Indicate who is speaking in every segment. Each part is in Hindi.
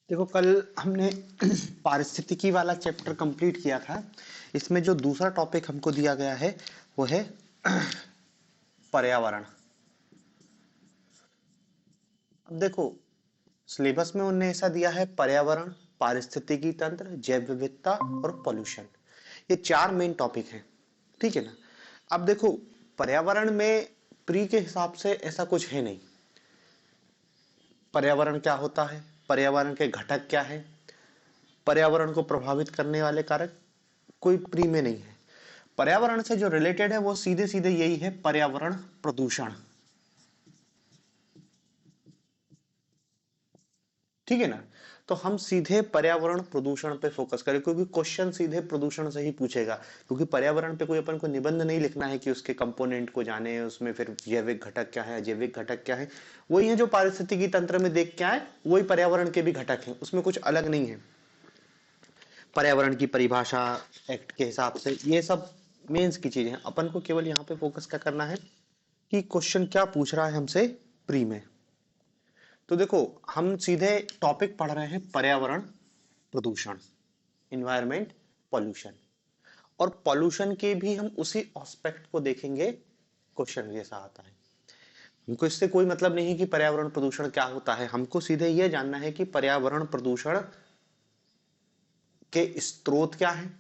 Speaker 1: देखो, कल हमने पारिस्थितिकी वाला चैप्टर कंप्लीट किया था। इसमें जो दूसरा टॉपिक हमको दिया गया है वो है पर्यावरण। अब देखो, सिलेबस में उन्होंने ऐसा दिया है: पर्यावरण, पारिस्थितिकी तंत्र, जैव विविधता और पॉल्यूशन। ये चार मेन टॉपिक हैं, ठीक है ना। अब देखो, पर्यावरण में प्री के हिसाब से ऐसा कुछ है नहीं। पर्यावरण क्या होता है, पर्यावरण के घटक क्या है, पर्यावरण को प्रभावित करने वाले कारक कोई प्री में नहीं है। पर्यावरण से जो रिलेटेड है वो सीधे सीधे यही है: पर्यावरण प्रदूषण। ठीक है ना। तो हम सीधे पर्यावरण प्रदूषण पे फोकस करें, क्योंकि क्वेश्चन सीधे प्रदूषण से ही पूछेगा। क्योंकि पर्यावरण पे कोई अपन को निबंध नहीं लिखना है कि उसके कंपोनेंट को जाने, उसमें फिर जैविक घटक क्या है, अजैविक घटक क्या है। वही है जो पारिस्थितिकी तंत्र में देख के आए, वही पर्यावरण के भी घटक हैं, उसमें कुछ अलग नहीं है। पर्यावरण की परिभाषा एक्ट के हिसाब से ये सब मेंस की चीजें हैं। अपन को केवल यहाँ पे फोकस क्या करना है कि क्वेश्चन क्या पूछ रहा है हमसे प्री में। तो देखो, हम सीधे टॉपिक पढ़ रहे हैं: पर्यावरण प्रदूषण, इन्वायरमेंट पॉल्यूशन। और पॉल्यूशन के भी हम उसी एस्पेक्ट को देखेंगे, क्वेश्चन जैसा आता है। हमको इससे कोई मतलब नहीं है कि पर्यावरण प्रदूषण क्या होता है, हमको सीधे यह जानना है कि पर्यावरण प्रदूषण के स्रोत क्या है,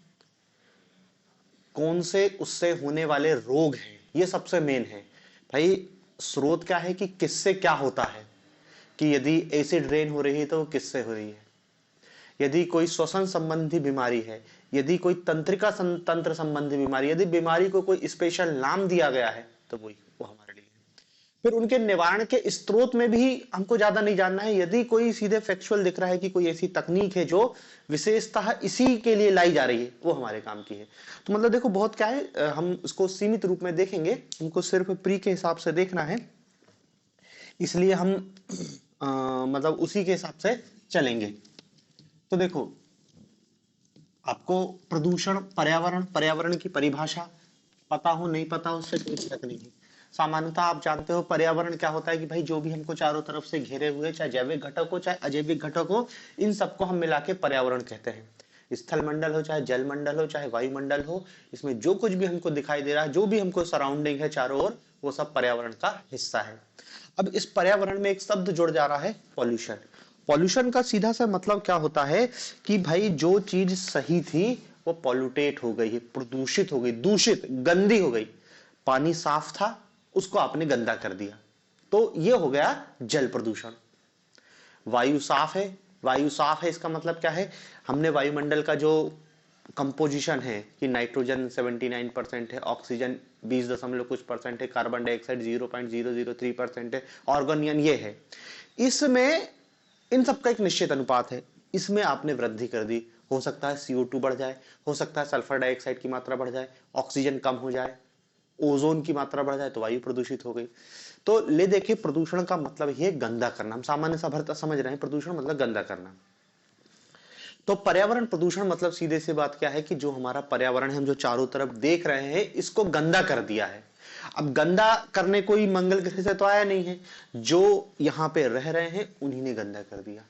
Speaker 1: कौन से उससे होने वाले रोग हैं, ये सबसे मेन है। भाई, स्रोत क्या है कि किससे क्या होता है, कि यदि एसिड रेन हो रही है तो वो किससे हो रही है, यदि कोई श्वसन संबंधी बीमारी है, यदि कोई तंत्रिका तंत्र संबंधी बीमारी, यदि बीमारी को कोई स्पेशल नाम दिया गया है तो वो हमारे लिए है। फिर उनके निवारण के स्रोत में भी हमको ज्यादा नहीं जानना है। यदि कोई सीधे फैक्चुअल दिख रहा है कि कोई ऐसी तकनीक है जो विशेषतः इसी के लिए लाई जा रही है, वो हमारे काम की है। तो मतलब देखो, बहुत क्या है, हम इसको सीमित रूप में देखेंगे, हमको सिर्फ प्री के हिसाब से देखना है। इसलिए हम मतलब उसी के हिसाब से चलेंगे। तो देखो, आपको प्रदूषण, पर्यावरण, पर्यावरण की परिभाषा पता हो नहीं पता हो उससे कोई फर्क नहीं है। सामान्यतः आप जानते हो पर्यावरण क्या होता है कि भाई जो भी हमको चारों तरफ से घेरे हुए, चाहे जैविक घटक हो चाहे अजैविक घटक हो, इन सबको हम मिला के पर्यावरण कहते हैं। स्थल मंडल हो चाहे जल मंडल हो चाहे वायुमंडल हो, इसमें जो कुछ भी हमको दिखाई दे रहा है, जो भी हमको सराउंडिंग है चारों ओर, वो सब पर्यावरण का हिस्सा है। अब इस पर्यावरण में एक शब्द जुड़ जा रहा है: पॉल्यूशन। पॉल्यूशन का सीधा सा मतलब क्या होता है कि भाई जो चीज सही थी वो पॉल्यूटेट हो गई है, प्रदूषित हो गई, दूषित, गंदी हो गई। पानी साफ था, उसको आपने गंदा कर दिया, तो ये हो गया जल प्रदूषण। वायु साफ है, वायु साफ है इसका मतलब क्या है, हमने वायुमंडल का जो कंपोजिशन है कि नाइट्रोजन 79% है, ऑक्सीजन 20 दशमलव कुछ परसेंट है, कार्बन डाइऑक्साइड 0.003% है, ऑर्गन ये है, इसमें इन सबका एक निश्चित अनुपात है, इसमें आपने वृद्धि कर दी। हो सकता है CO2 बढ़ जाए, हो सकता है सल्फर डाइऑक्साइड की मात्रा बढ़ जाए, ऑक्सीजन कम हो जाए, ओजोन की मात्रा बढ़ जाए, तो वायु प्रदूषित हो गई। तो ले देखिए, प्रदूषण का मतलब ये गंदा करना, हम सामान्य सा भरता समझ रहे हैं प्रदूषण मतलब गंदा करना। तो पर्यावरण प्रदूषण मतलब सीधे से बात क्या है कि जो हमारा पर्यावरण है, हम जो चारों तरफ देख रहे हैं, इसको गंदा कर दिया है। अब गंदा करने कोई मंगल ग्रह से तो आया नहीं है, जो यहां पे रह रहे हैं उन्हीं ने गंदा कर दिया।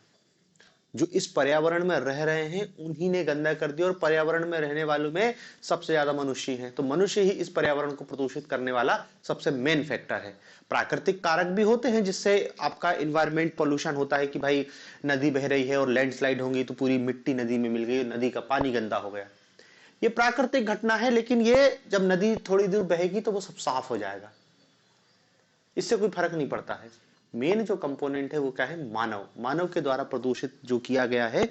Speaker 1: जो इस पर्यावरण में रह रहे हैं उन्हीं ने गंदा कर दिया, और पर्यावरण में रहने वालों में सबसे ज्यादा मनुष्य हैं, तो मनुष्य ही इस पर्यावरण को प्रदूषित करने वाला सबसे मेन फैक्टर है। प्राकृतिक कारक भी होते हैं जिससे आपका इन्वायरमेंट पोल्यूशन होता है कि भाई नदी बह रही है और लैंडस्लाइड होंगी तो पूरी मिट्टी नदी में मिल गई, नदी का पानी गंदा हो गया। ये प्राकृतिक घटना है, लेकिन ये जब नदी थोड़ी दूर बहेगी तो वो सब साफ हो जाएगा, इससे कोई फर्क नहीं पड़ता है। मेन जो कंपोनेंट है वो क्या है, मानव, मानव के द्वारा प्रदूषित जो किया गया है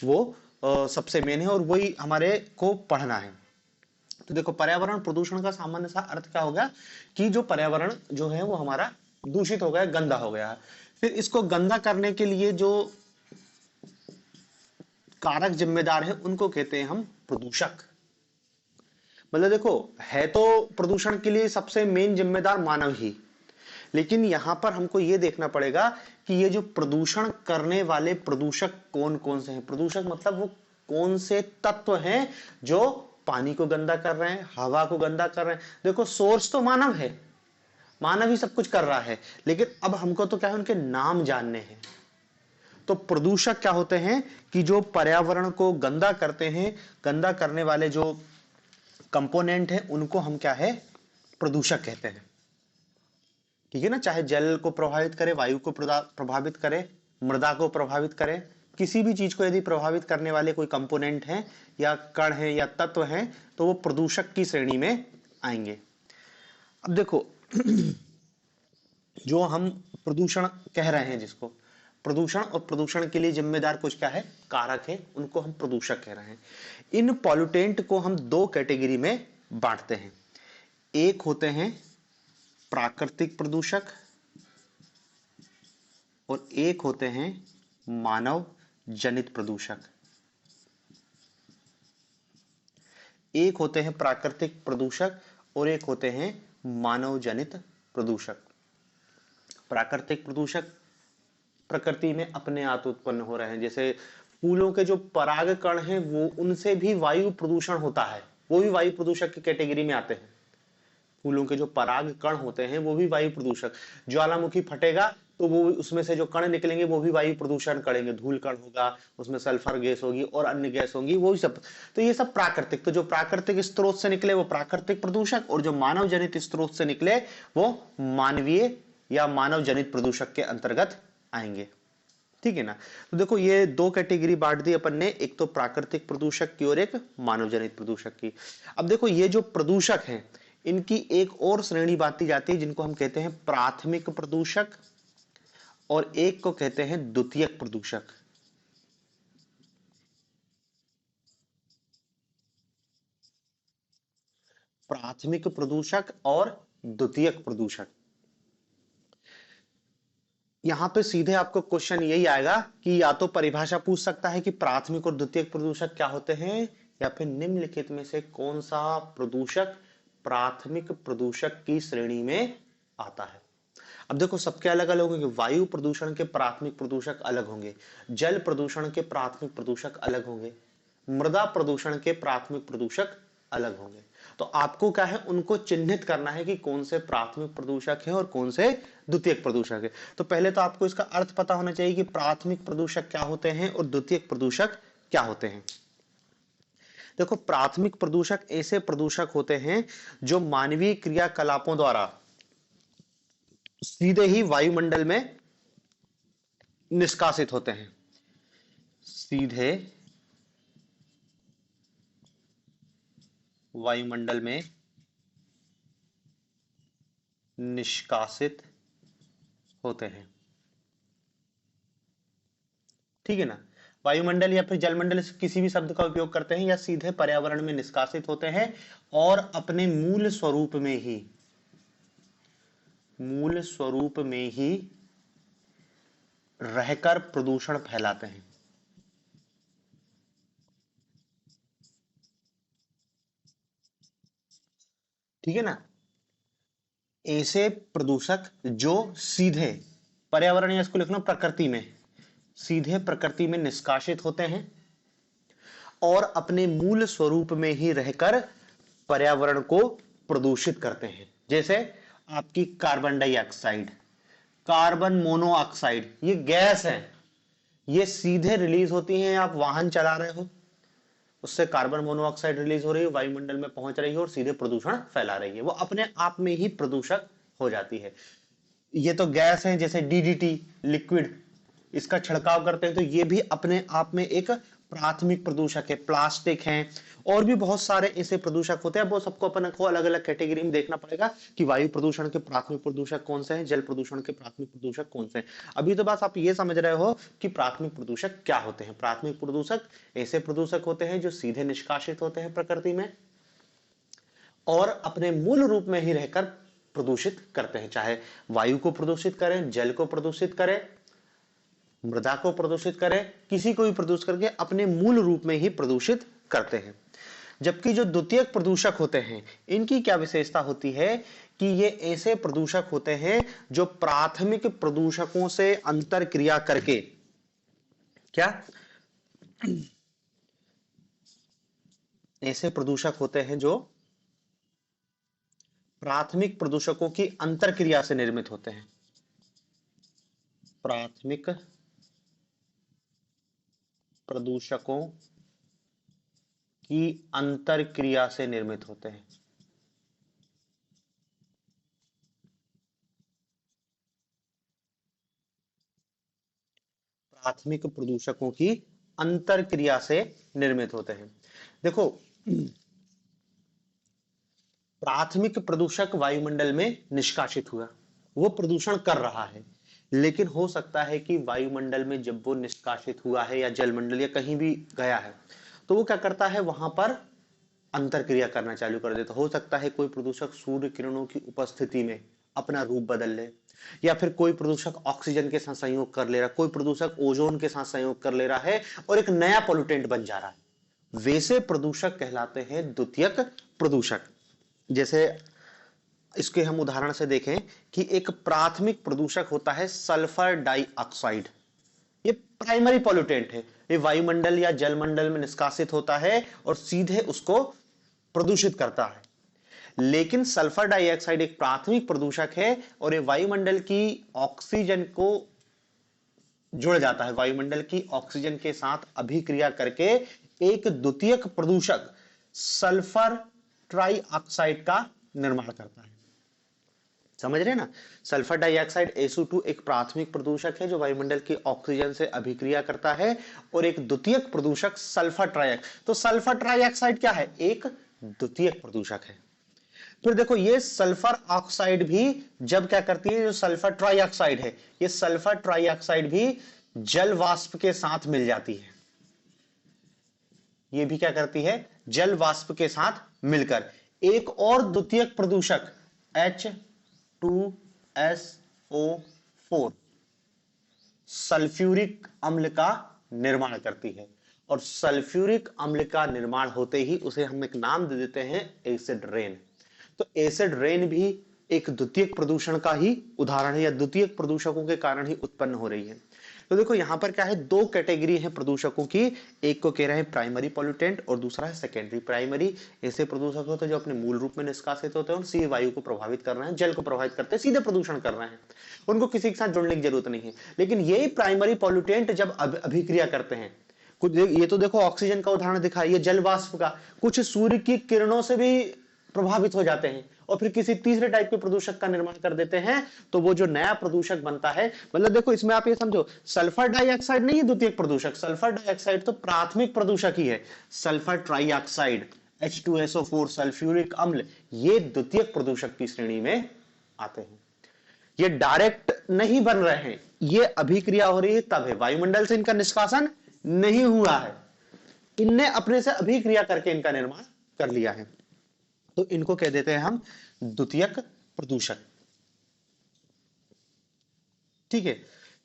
Speaker 1: वो सबसे मेन है, और वही हमारे को पढ़ना है। तो देखो, पर्यावरण प्रदूषण का सामान्य सा अर्थ क्या हो गया कि जो पर्यावरण जो है वो हमारा दूषित हो गया, गंदा हो गया। फिर इसको गंदा करने के लिए जो कारक जिम्मेदार है उनको कहते हैं हम प्रदूषक। मतलब देखो, है तो प्रदूषण के लिए सबसे मेन जिम्मेदार मानव ही, लेकिन यहां पर हमको यह देखना पड़ेगा कि ये जो प्रदूषण करने वाले प्रदूषक कौन कौन से हैं। प्रदूषक मतलब वो कौन से तत्व हैं जो पानी को गंदा कर रहे हैं, हवा को गंदा कर रहे हैं। देखो, सोर्स तो मानव है, मानव ही सब कुछ कर रहा है, लेकिन अब हमको तो क्या है, उनके नाम जानने हैं। तो प्रदूषक क्या होते हैं कि जो पर्यावरण को गंदा करते हैं, गंदा करने वाले जो कंपोनेंट हैं उनको हम क्या है, प्रदूषक कहते हैं। ठीक है ना, चाहे जल को प्रभावित करे, वायु को प्रभावित करे, मृदा को प्रभावित करे, किसी भी चीज को यदि प्रभावित करने वाले कोई कंपोनेंट हैं या कण हैं या तत्व हैं तो वो प्रदूषक की श्रेणी में आएंगे। अब देखो जो हम प्रदूषण कह रहे हैं, जिसको प्रदूषण और प्रदूषण के लिए जिम्मेदार कुछ क्या है, कारक है, उनको हम प्रदूषक कह रहे हैं। इन पॉल्यूटेंट को हम दो कैटेगरी में बांटते हैं। एक होते हैं प्राकृतिक प्रदूषक और एक होते हैं मानव जनित प्रदूषक। एक होते हैं प्राकृतिक प्रदूषक और एक होते हैं मानव जनित प्रदूषक। प्राकृतिक प्रदूषक प्रकृति में अपने आप उत्पन्न हो रहे हैं, जैसे फूलों के जो पराग कण हैं वो, उनसे भी वायु प्रदूषण होता है, वो भी वायु प्रदूषक की कैटेगरी में आते हैं। फूलों के जो पराग कण होते हैं वो भी वायु प्रदूषक। ज्वालामुखी फटेगा तो वो उसमें से जो कण निकलेंगे वो भी वायु प्रदूषण करेंगे, धूल कण होगा, उसमें सल्फर गैस होगी और अन्य गैस होंगी, वो सब। तो ये सब प्राकृतिक, तो जो प्राकृतिक स्रोत से निकले वो प्राकृतिक प्रदूषक, और जो मानव जनित स्रोत से निकले वो मानवीय या मानव जनित प्रदूषक के अंतर्गत आएंगे। ठीक है ना। तो देखो ये दो कैटेगरी बांट दी अपन ने, एक तो प्राकृतिक प्रदूषक की और एक मानव जनित प्रदूषक की। अब देखो ये जो प्रदूषक हैं इनकी एक और श्रेणी बांटी जाती है जिनको हम कहते हैं प्राथमिक प्रदूषक और एक को कहते हैं द्वितीयक प्रदूषक। प्राथमिक प्रदूषक और द्वितीयक प्रदूषक। यहां पे सीधे आपको क्वेश्चन यही आएगा कि या तो परिभाषा पूछ सकता है कि प्राथमिक और द्वितीयक प्रदूषक क्या होते हैं, या फिर निम्नलिखित में से कौन सा प्रदूषक प्राथमिक प्रदूषक की श्रेणी में आता है। अब देखो सबके अलग अलग होंगे, वायु प्रदूषण के प्राथमिक प्रदूषक अलग होंगे, जल प्रदूषण के प्राथमिक प्रदूषक अलग होंगे, मृदा प्रदूषण के प्राथमिक प्रदूषक अलग होंगे। तो आपको क्या है, उनको चिन्हित करना है कि कौन से प्राथमिक प्रदूषक है और कौन से द्वितीयक प्रदूषक है। तो पहले तो आपको इसका अर्थ पता होना चाहिए कि प्राथमिक प्रदूषक क्या होते हैं और द्वितीयक प्रदूषक क्या होते हैं। देखो प्राथमिक प्रदूषक ऐसे प्रदूषक होते हैं जो मानवीय क्रियाकलापों द्वारा सीधे ही वायुमंडल में निष्कासित होते हैं, सीधे वायुमंडल में निष्कासित होते हैं। ठीक है ना, वायुमंडल या फिर जलमंडल किसी भी शब्द का उपयोग करते हैं, या सीधे पर्यावरण में निष्कासित होते हैं और अपने मूल स्वरूप में ही रहकर प्रदूषण फैलाते हैं। ठीक है ना, ऐसे प्रदूषक जो सीधे पर्यावरण, या इसको लिखना प्रकृति में, सीधे प्रकृति में निष्कासित होते हैं और अपने मूल स्वरूप में ही रहकर पर्यावरण को प्रदूषित करते हैं। जैसे आपकी कार्बन डाइऑक्साइड, कार्बन मोनोऑक्साइड, ये गैस है, ये सीधे रिलीज होती हैं, आप वाहन चला रहे हो उससे कार्बन मोनोऑक्साइड रिलीज हो रही है, वायुमंडल में पहुंच रही है और सीधे प्रदूषण फैला रही है, वो अपने आप में ही प्रदूषक हो जाती है। ये तो गैस है, जैसे डीडीटी लिक्विड, इसका छिड़काव करते हैं तो ये भी अपने आप में एक प्राथमिक प्रदूषक है। प्लास्टिक है और भी बहुत सारे ऐसे प्रदूषक होते हैं, वो सबको अपन को अलग अलग कैटेगरी में देखना पड़ेगा कि वायु प्रदूषण के प्राथमिक प्रदूषक कौन से हैं, जल प्रदूषण के प्राथमिक प्रदूषक कौन से हैं। अभी तो बस आप ये समझ रहे हो कि प्राथमिक प्रदूषक क्या होते हैं। प्राथमिक प्रदूषक ऐसे प्रदूषक होते हैं जो सीधे निष्कासित होते हैं प्रकृति में और अपने मूल रूप में ही रहकर प्रदूषित करते हैं, चाहे वायु को प्रदूषित करें, जल को प्रदूषित करें, मृदा को प्रदूषित करें, किसी को भी प्रदूषित करके अपने मूल रूप में ही प्रदूषित करते हैं। जबकि जो द्वितीयक प्रदूषक होते हैं इनकी क्या विशेषता होती है कि ये ऐसे प्रदूषक होते हैं जो प्राथमिक प्रदूषकों से अंतर क्रिया करके, क्या ऐसे प्रदूषक होते हैं जो प्राथमिक प्रदूषकों की अंतर क्रिया से निर्मित होते हैं। प्राथमिक प्रदूषकों की अंतर क्रिया से निर्मित होते हैं। प्राथमिक प्रदूषकों की अंतर क्रिया से निर्मित होते हैं। देखो, प्राथमिक प्रदूषक वायुमंडल में निष्कासित हुआ, वो प्रदूषण कर रहा है, लेकिन हो सकता है कि वायुमंडल में जब वो निष्कासित हुआ है या जलमंडल या कहीं भी गया है, तो वो क्या करता है, वहां पर अंतर क्रिया करना चालू कर देता। हो सकता है कोई प्रदूषक सूर्य किरणों की उपस्थिति में अपना रूप बदल ले, या फिर कोई प्रदूषक ऑक्सीजन के साथ संयोग कर ले रहा, कोई प्रदूषक ओजोन के साथ संयोग कर ले रहा है और एक नया पोल्यूटेंट बन जा रहा है। वैसे प्रदूषक कहलाते हैं द्वितीयक प्रदूषक। जैसे इसके हम उदाहरण से देखें कि एक प्राथमिक प्रदूषक होता है सल्फर डाइऑक्साइड। ये प्राइमरी पॉल्यूटेंट है, ये वायुमंडल या जलमंडल में निष्कासित होता है और सीधे उसको प्रदूषित करता है। लेकिन सल्फर डाइऑक्साइड एक प्राथमिक प्रदूषक है और ये वायुमंडल की ऑक्सीजन को जुड़ जाता है, वायुमंडल की ऑक्सीजन के साथ अभिक्रिया करके एक द्वितीयक प्रदूषक सल्फर ट्राइऑक्साइड का निर्माण करता है। समझ रहे ना? सल्फर डाइऑक्साइड SO2 एक प्राथमिक प्रदूषक है जो वायुमंडल की ऑक्सीजन से अभिक्रिया करता है, और एक द्वितीयक प्रदूषक सल्फर ट्राइऑक्साइड। तो सल्फर ट्राइऑक्साइड क्या है? एक द्वितीयक प्रदूषक है। फिर देखो, ये सल्फर ऑक्साइड भी जब क्या करती है, जो सल्फर ट्राइऑक्साइड है, ये सल्फर ट्राइऑक्साइड भी जल वाष्प के साथ मिल जाती है। ये भी क्या करती है? जल वाष्प के साथ मिलकर एक और द्वितीयक प्रदूषक H2SO4 सल्फ्यूरिक अम्ल का निर्माण करती है, और सल्फ्यूरिक अम्ल का निर्माण होते ही उसे हम एक नाम दे देते हैं एसिड रेन। तो एसिड रेन भी एक द्वितीयक प्रदूषण का ही उदाहरण है, या द्वितीयक प्रदूषकों के कारण ही उत्पन्न हो रही है। तो देखो यहां पर क्या है, दो कैटेगरी है प्रदूषकों की, एक को कह रहे हैं प्राइमरी पॉल्यूटेंट और दूसरा है सेकेंडरी। प्राइमरी ऐसे प्रदूषक होते हैं जो अपने मूल रूप में निष्कासित होते हैं और सीधे वायु को प्रभावित कर रहे हैं, जल को प्रभावित करते हैं, सीधे प्रदूषण कर रहे हैं, उनको किसी के साथ जुड़ने की जरूरत नहीं है। लेकिन यही प्राइमरी पॉल्यूटेंट जब अभिक्रिया करते हैं, कुछ ये तो देखो ऑक्सीजन का उदाहरण दिखा, ये जल वाष्प का, कुछ सूर्य की किरणों से भी प्रभावित हो जाते हैं और फिर किसी तीसरे टाइप के प्रदूषक का निर्माण कर देते हैं, तो वो जो नया प्रदूषक बनता है, मतलब देखो इसमें आप ये समझो, सल्फर डाइऑक्साइड नहीं है द्वितीयक प्रदूषक, सल्फर डाइऑक्साइड तो प्राथमिक प्रदूषक ही है। सल्फर ट्राइऑक्साइड H2SO4 सल्फ्यूरिक अम्ल, ये द्वितीयक प्रदूषक की श्रेणी में आते हैं। ये डायरेक्ट नहीं बन रहे हैं, ये अभिक्रिया हो रही है तब है, वायुमंडल से इनका निष्कासन नहीं हुआ है, इनने अपने से अभिक्रिया करके इनका निर्माण कर लिया है, तो इनको कह देते हैं हम द्वितीयक प्रदूषक। ठीक है।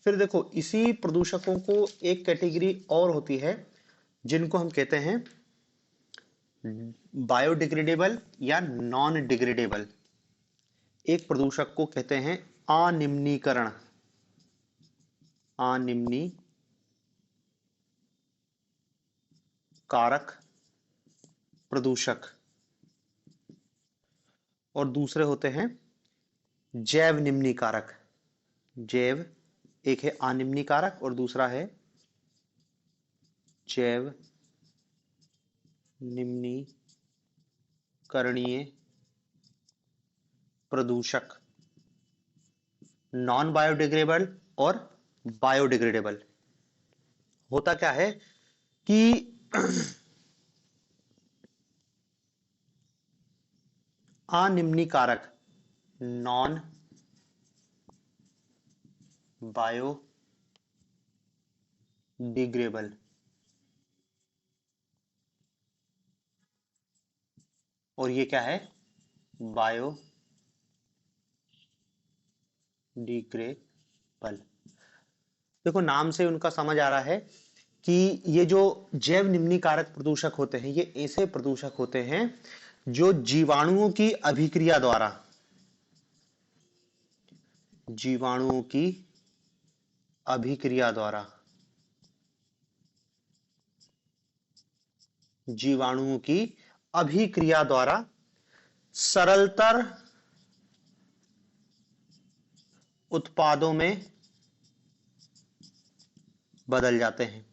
Speaker 1: फिर देखो, इसी प्रदूषकों को एक कैटेगरी और होती है जिनको हम कहते हैं बायोडिग्रेडेबल या नॉन डिग्रेडेबल। एक प्रदूषक को कहते हैं अनिम्नीकरण, कारक प्रदूषक, और दूसरे होते हैं जैव निम्नीकारक। जैव, एक है अनिम्नीकारक और दूसरा है जैव निम्नीकरणीय प्रदूषक, नॉन बायोडिग्रेडेबल और बायोडिग्रेडेबल। होता क्या है कि अनिम्नीकारक, नॉन बायोडिग्रेडेबल, और ये क्या है, बायोडिग्रेडेबल। देखो नाम से उनका समझ आ रहा है कि ये जो जैव निम्नीकारक प्रदूषक होते हैं, ये ऐसे प्रदूषक होते हैं जो जीवाणुओं की अभिक्रिया द्वारा, जीवाणुओं की अभिक्रिया द्वारा, जीवाणुओं की अभिक्रिया द्वारा सरलतर उत्पादों में बदल जाते हैं।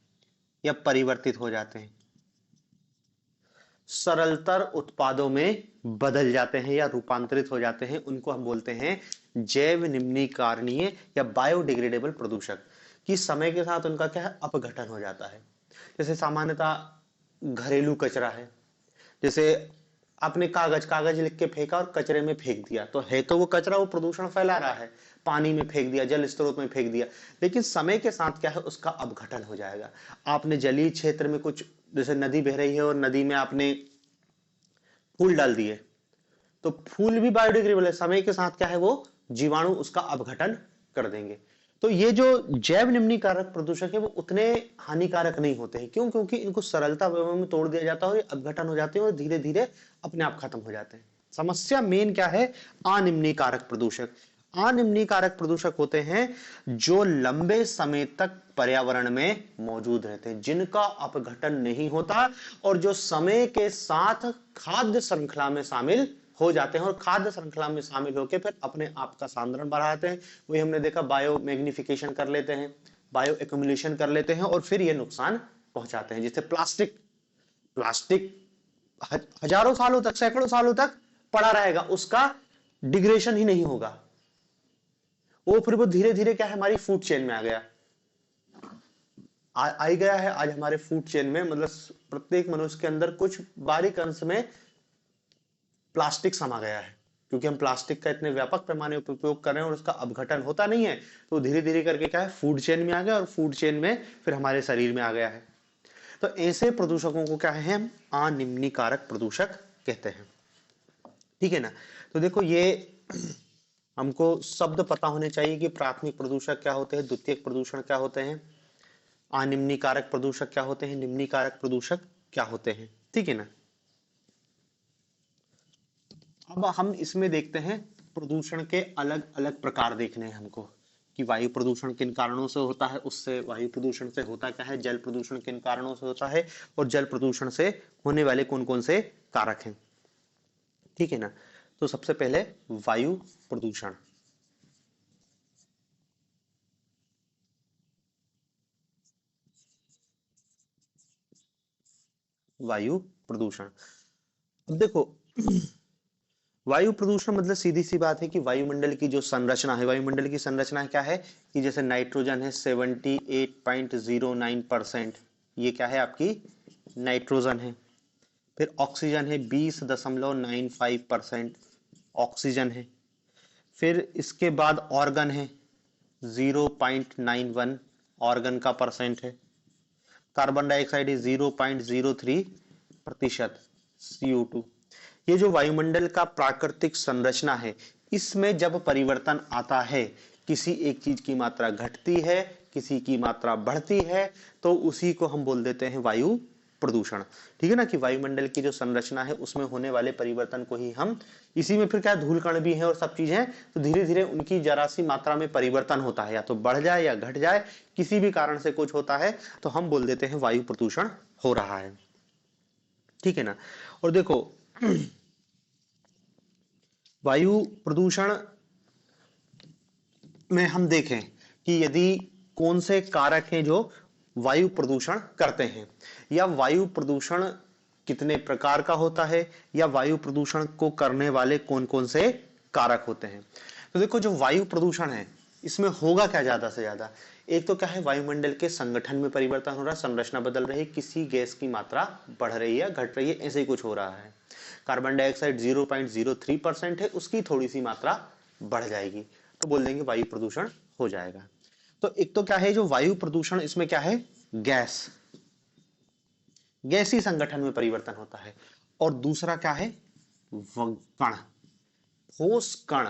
Speaker 1: या परिवर्तित हो जाते हैं, सरलतर उत्पादों में बदल जाते हैं या रूपांतरित हो जाते हैं, उनको हम बोलते हैं जैव निम्नीकरणीय या बायोडिग्रेडेबल प्रदूषक। कि समय के साथ उनका क्या है, अपघटन हो जाता है। जैसे सामान्यतः घरेलू कचरा है, जैसे आपने कागज कागज लिख के फेंका और कचरे में फेंक दिया, तो है तो वो कचरा, वो प्रदूषण फैला रहा है, पानी में फेंक दिया, जल स्रोत में फेंक दिया, लेकिन समय के साथ क्या है, उसका अपघटन हो जाएगा। आपने जलीय क्षेत्र में कुछ, जैसे नदी बह रही है और नदी में आपने फूल डाल दिए, तो फूल भी बायोडिग्रेडेबल है, समय के साथ क्या है, वो जीवाणु उसका अपघटन कर देंगे। तो ये जो जैव निम्नीकारक प्रदूषक है वो उतने हानिकारक नहीं होते हैं। क्यों? क्योंकि इनको सरलता में तोड़ दिया जाता है, अपघटन हो जाते हैं और धीरे धीरे अपने आप खत्म हो जाते हैं। समस्या मेन क्या है, अनिम्नीकारक प्रदूषक। अनिम्नीकारक प्रदूषक होते हैं जो लंबे समय तक पर्यावरण में मौजूद रहते हैं, जिनका अपघटन नहीं होता और जो समय के साथ खाद्य श्रृंखला में शामिल हो जाते हैं और खाद्य श्रृंखला में शामिल होकर फिर अपने आप का सांद्रण बढ़ाते हैं। वही हमने देखा, बायो मैग्निफिकेशन कर लेते हैं, बायो एक्युमुलेशन कर लेते हैं और फिर ये नुकसान पहुंचाते हैं। जैसे प्लास्टिक, प्लास्टिक हजारों सालों तक, सैकड़ों सालों तक पड़ा रहेगा, उसका डिग्रेडेशन ही नहीं होगा, वो फिर वो धीरे धीरे क्या है, हमारी फूड चेन में आ गया, आई गया है आज हमारे फूड चेन में। मतलब प्रत्येक मनुष्य के अंदर कुछ बारीक अंश में प्लास्टिक समा गया है, क्योंकि हम प्लास्टिक का इतने व्यापक पैमाने पर उपयोग कर रहे हैं और उसका अपघटन होता नहीं है, तो धीरे धीरे करके क्या है, फूड चेन में आ गया और फूड चेन में फिर हमारे शरीर में आ गया है। तो ऐसे प्रदूषकों को क्या है, हम अनिम्नीकारक प्रदूषक कहते हैं। ठीक है ना। तो देखो, ये हमको शब्द पता होने चाहिए कि प्राथमिक प्रदूषक क्या होते हैं, द्वितीयक प्रदूषण क्या होते हैं, अनिम्नीकारक प्रदूषक क्या होते हैं, निम्नीकारक प्रदूषक क्या होते हैं। ठीक है ना। अब हम इसमें देखते हैं प्रदूषण के अलग अलग प्रकार देखने हैं हमको, कि वायु प्रदूषण किन कारणों से होता है, उससे वायु प्रदूषण से होता क्या है, जल प्रदूषण किन कारणों से होता है और जल प्रदूषण से होने वाले कौन कौन से कारक हैं। ठीक है ना। तो सबसे पहले वायु प्रदूषण। वायु प्रदूषण, अब देखो, वायु प्रदूषण मतलब सीधी सी बात है कि वायुमंडल की जो संरचना है, वायुमंडल की संरचना क्या है कि जैसे नाइट्रोजन है 78.09%, ये क्या है, आपकी नाइट्रोजन है। फिर ऑक्सीजन है 20.95% ऑक्सीजन है। फिर इसके बाद ऑर्गन है 0.91 ऑर्गन का परसेंट है। कार्बन डाइऑक्साइड है 0.03% CO2। ये जो वायुमंडल का प्राकृतिक संरचना है, इसमें जब परिवर्तन आता है, किसी एक चीज की मात्रा घटती है, किसी की मात्रा बढ़ती है, तो उसी को हम बोल देते हैं वायु प्रदूषण। ठीक है ना, कि वायुमंडल की जो संरचना है उसमें होने वाले परिवर्तन को ही हम, इसी में फिर क्या धूल कण भी है और सब चीज है, तो धीरे धीरे उनकी जरा सी मात्रा में परिवर्तन होता है, या तो बढ़ जाए या घट जाए, किसी भी कारण से कुछ होता है, तो हम बोल देते हैं वायु प्रदूषण हो रहा है। ठीक है ना। और देखो, वायु प्रदूषण में हम देखें कि यदि कौन से कारक हैं जो वायु प्रदूषण करते हैं, या वायु प्रदूषण कितने प्रकार का होता है, या वायु प्रदूषण को करने वाले कौन कौन से कारक होते हैं। तो देखो, जो वायु प्रदूषण है इसमें होगा क्या ज्यादा से ज्यादा, एक तो क्या है, वायुमंडल के संगठन में परिवर्तन हो रहा है, संरचना बदल रही है, किसी गैस की मात्रा बढ़ रही है, घट रही है, ऐसे ही कुछ हो रहा है। कार्बन डाइऑक्साइड 0.03% है, उसकी थोड़ी सी मात्रा बढ़ जाएगी, तो बोल देंगे वायु प्रदूषण हो जाएगा। तो एक तो क्या है, जो वायु प्रदूषण, इसमें क्या है, गैस, गैसी संगठन में परिवर्तन होता है। और दूसरा क्या है, कण, ठोस कण,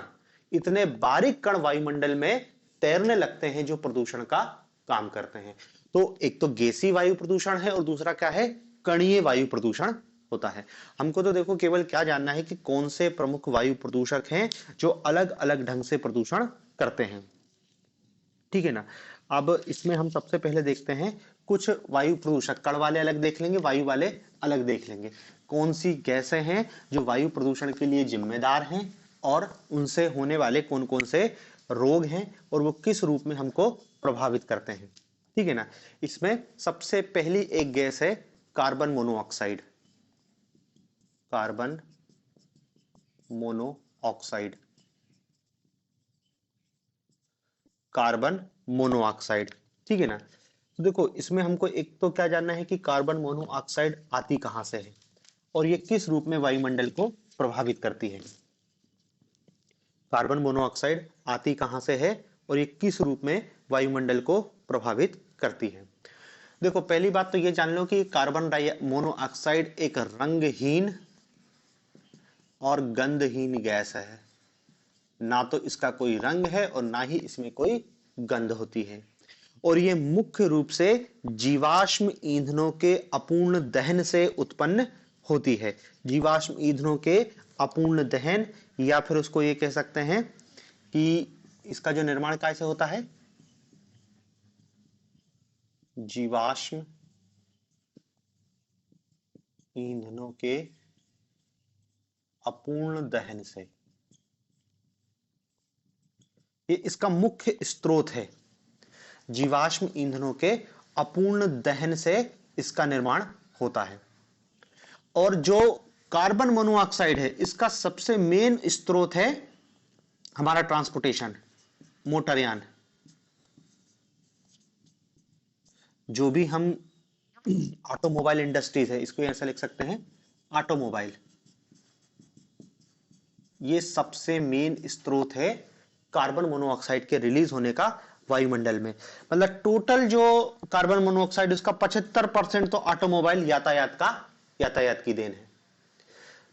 Speaker 1: इतने बारीक कण वायुमंडल में तैरने लगते हैं जो प्रदूषण का काम करते हैं। तो एक तो गैसी वायु प्रदूषण है और दूसरा क्या है, कणीय वायु प्रदूषण होता है। हमको तो देखो केवल क्या जानना है कि कौन से प्रमुख वायु प्रदूषक हैं जो अलग अलग ढंग से प्रदूषण करते हैं। ठीक है ना। अब इसमें हम सबसे पहले देखते हैं कुछ वायु प्रदूषक, कण वाले अलग देख लेंगे, वायु वाले अलग देख लेंगे, कौन सी गैसें हैं जो वायु प्रदूषण के लिए जिम्मेदार हैं और उनसे होने वाले कौन कौन से रोग हैं और वो किस रूप में हमको प्रभावित करते हैं। ठीक है ना। इसमें सबसे पहली एक गैस है carbon monoxide, carbon monoxide, carbon monoxide, ठीक है ना। तो देखो इसमें हमको एक तो क्या जानना है कि कार्बन मोनोऑक्साइड आती कहां से है और ये किस रूप में वायुमंडल को प्रभावित करती है। कार्बन मोनोऑक्साइड आती कहां से है और ये किस रूप में वायुमंडल को प्रभावित करती है। देखो पहली बात तो ये जान लो कि कार्बन मोनोऑक्साइड एक रंगहीन और गंधहीन गैस है। ना तो इसका कोई रंग है और ना ही इसमें कोई गंध होती है और ये मुख्य रूप से जीवाश्म ईंधनों के अपूर्ण दहन से उत्पन्न होती है। जीवाश्म ईंधनों के अपूर्ण दहन, या फिर उसको ये कह सकते हैं कि इसका जो निर्माण कैसे होता है, जीवाश्म ईंधनों के अपूर्ण दहन से, ये इसका मुख्य स्रोत है। जीवाश्म ईंधनों के अपूर्ण दहन से इसका निर्माण होता है। और जो कार्बन मोनोऑक्साइड है इसका सबसे मेन स्रोत है हमारा ट्रांसपोर्टेशन, मोटरयान। जो भी हम ऑटोमोबाइल इंडस्ट्रीज है, इसको ऐसा लिख सकते हैं ऑटोमोबाइल, ये सबसे मेन स्रोत है कार्बन मोनोऑक्साइड के रिलीज होने का वायुमंडल में। मतलब टोटल जो कार्बन मोनोऑक्साइड उसका 75% तो ऑटोमोबाइल यातायात की देन है।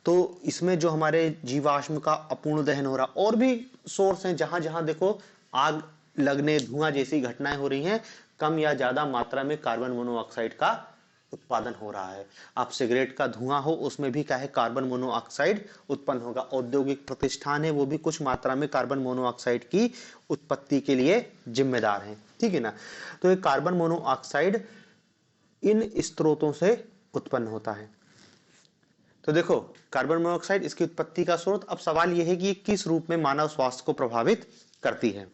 Speaker 1: तो इसमें जो हमारे जीवाश्म का अपूर्ण दहन हो रहा, और भी सोर्स हैं जहां जहां देखो आग लगने, धुआं जैसी घटनाएं हो रही हैं, कम या ज्यादा मात्रा में कार्बन मोनोऑक्साइड का उत्पादन हो रहा है। आप सिगरेट का धुआं हो उसमें भी क्या है, कार्बन मोनोऑक्साइड उत्पन्न होगा। औद्योगिक प्रतिष्ठान है वो भी कुछ मात्रा में कार्बन मोनोऑक्साइड की उत्पत्ति के लिए जिम्मेदार हैं, ठीक है ना। तो ये कार्बन मोनोऑक्साइड इन स्रोतों से उत्पन्न होता है। तो देखो कार्बन मोनोऑक्साइड इसकी उत्पत्ति का स्रोत। अब सवाल यह है कि किस रूप में मानव स्वास्थ्य को प्रभावित करती है।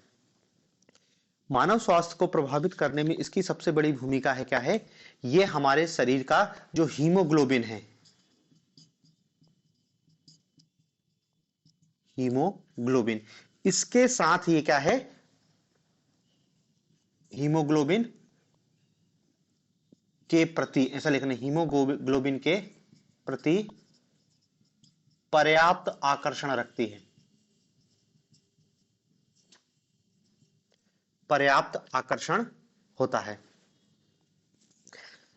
Speaker 1: मानव स्वास्थ्य को प्रभावित करने में इसकी सबसे बड़ी भूमिका है क्या है, ये हमारे शरीर का जो हीमोग्लोबिन है, हीमोग्लोबिन, इसके साथ ये क्या है, हीमोग्लोबिन के प्रति, ऐसा लिखना, हीमोग्लोबिन के प्रति पर्याप्त आकर्षण रखती है, पर्याप्त आकर्षण होता है।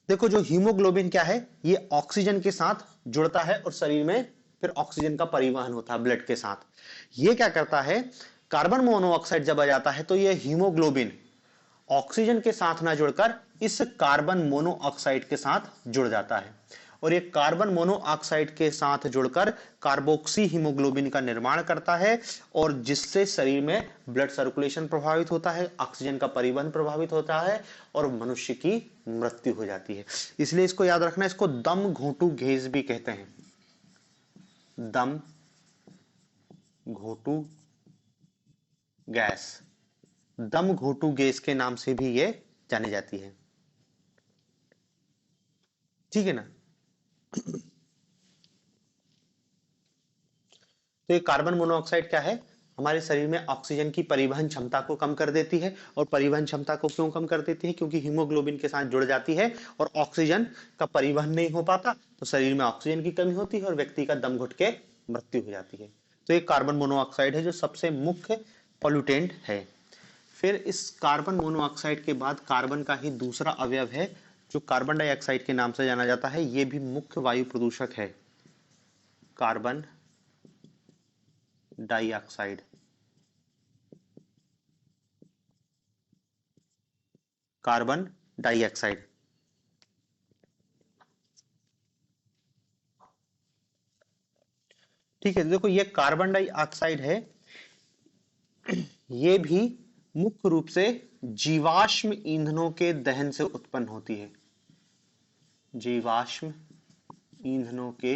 Speaker 1: देखो जो हीमोग्लोबिन क्या है, ये ऑक्सीजन के साथ जुड़ता है और शरीर में फिर ऑक्सीजन का परिवहन होता है ब्लड के साथ। ये क्या करता है, कार्बन मोनोऑक्साइड जब आ जाता है तो ये हीमोग्लोबिन ऑक्सीजन के साथ ना जुड़कर इस कार्बन मोनोऑक्साइड के साथ जुड़ जाता है और ये कार्बन मोनोऑक्साइड के साथ जुड़कर कार्बोक्सी हीमोग्लोबिन का निर्माण करता है और जिससे शरीर में ब्लड सर्कुलेशन प्रभावित होता है, ऑक्सीजन का परिवहन प्रभावित होता है और मनुष्य की मृत्यु हो जाती है। इसलिए इसको याद रखना, इसको दम घोंटू गैस भी कहते हैं, दम घोंटू गैस, दम घोंटू गैस के नाम से भी ये जानी जाती है, ठीक है ना। तो ये कार्बन मोनोऑक्साइड क्या है, हमारे शरीर में ऑक्सीजन की परिवहन क्षमता को कम कर देती है। और परिवहन क्षमता को क्यों कम कर देती है, क्योंकि हीमोग्लोबिन के साथ जुड़ जाती है और ऑक्सीजन का परिवहन नहीं हो पाता तो शरीर में ऑक्सीजन की कमी होती है और व्यक्ति का दम घुट के मृत्यु हो जाती है। तो ये कार्बन मोनोऑक्साइड है जो सबसे मुख्य पॉल्यूटेंट है। फिर इस कार्बन मोनोऑक्साइड के बाद कार्बन का ही दूसरा अवयव है जो कार्बन डाइऑक्साइड के नाम से जाना जाता है। यह भी मुख्य वायु प्रदूषक है, कार्बन डाइऑक्साइड, कार्बन डाइऑक्साइड। ठीक है, देखो ये कार्बन डाइऑक्साइड है, ये भी मुख्य रूप से जीवाश्म ईंधनों के दहन से उत्पन्न होती है, जीवाश्म ईंधनों के